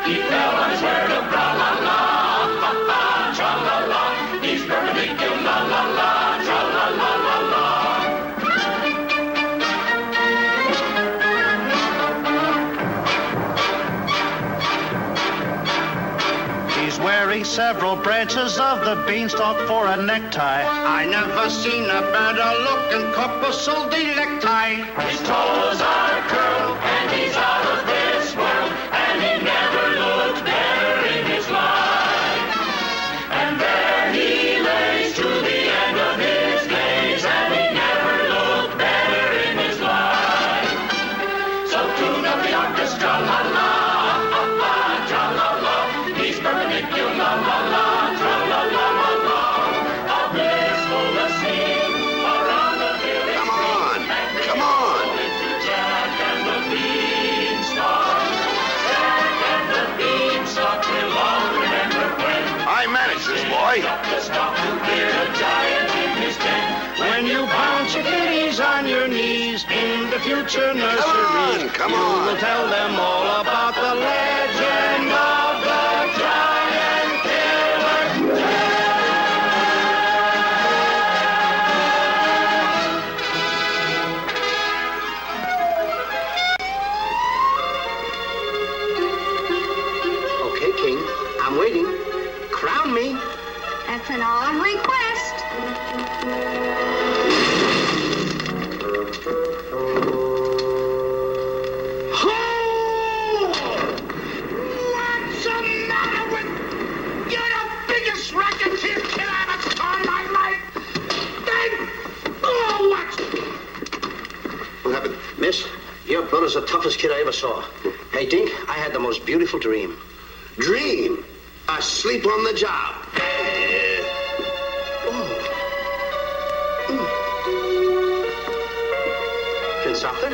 [SPEAKER 1] He fell on his word of tra-la-la, ha-ha, tra-la-la. He's perpendicular, la-la.
[SPEAKER 15] Wearing several branches of the beanstalk for a necktie. I never seen a better looking couple so necktie.
[SPEAKER 1] His toes are curled and he's out of this world, and he never looked better in his life. And there he lays to the end of his days, and he never looked better in his life. So tune up the orchestra, la-la.
[SPEAKER 15] When you bounce your kitties on your knees in the future nursery,
[SPEAKER 5] come on.
[SPEAKER 15] You will tell them all about the legend of the giant killer.
[SPEAKER 6] Okay, King, I'm waiting. Crown me.
[SPEAKER 2] That's an odd request.
[SPEAKER 15] What's the matter with you? You're the biggest racketeer kid I ever saw in my life.
[SPEAKER 6] What happened? Miss, your brother's the toughest kid I ever saw. Hey, Dink, I had the most beautiful dream.
[SPEAKER 5] Dream? Asleep on the job.
[SPEAKER 6] Prince Arthur?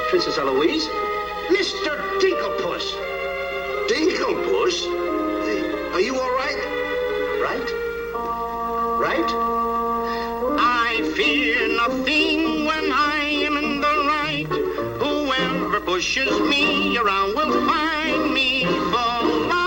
[SPEAKER 6] Princess Eloise?
[SPEAKER 15] Mr. Dinklepuss.
[SPEAKER 5] Dinklepuss? Hey, are you all right?
[SPEAKER 6] Right? Right?
[SPEAKER 15] I fear nothing when I am in the right. Whoever pushes me around will find me for life.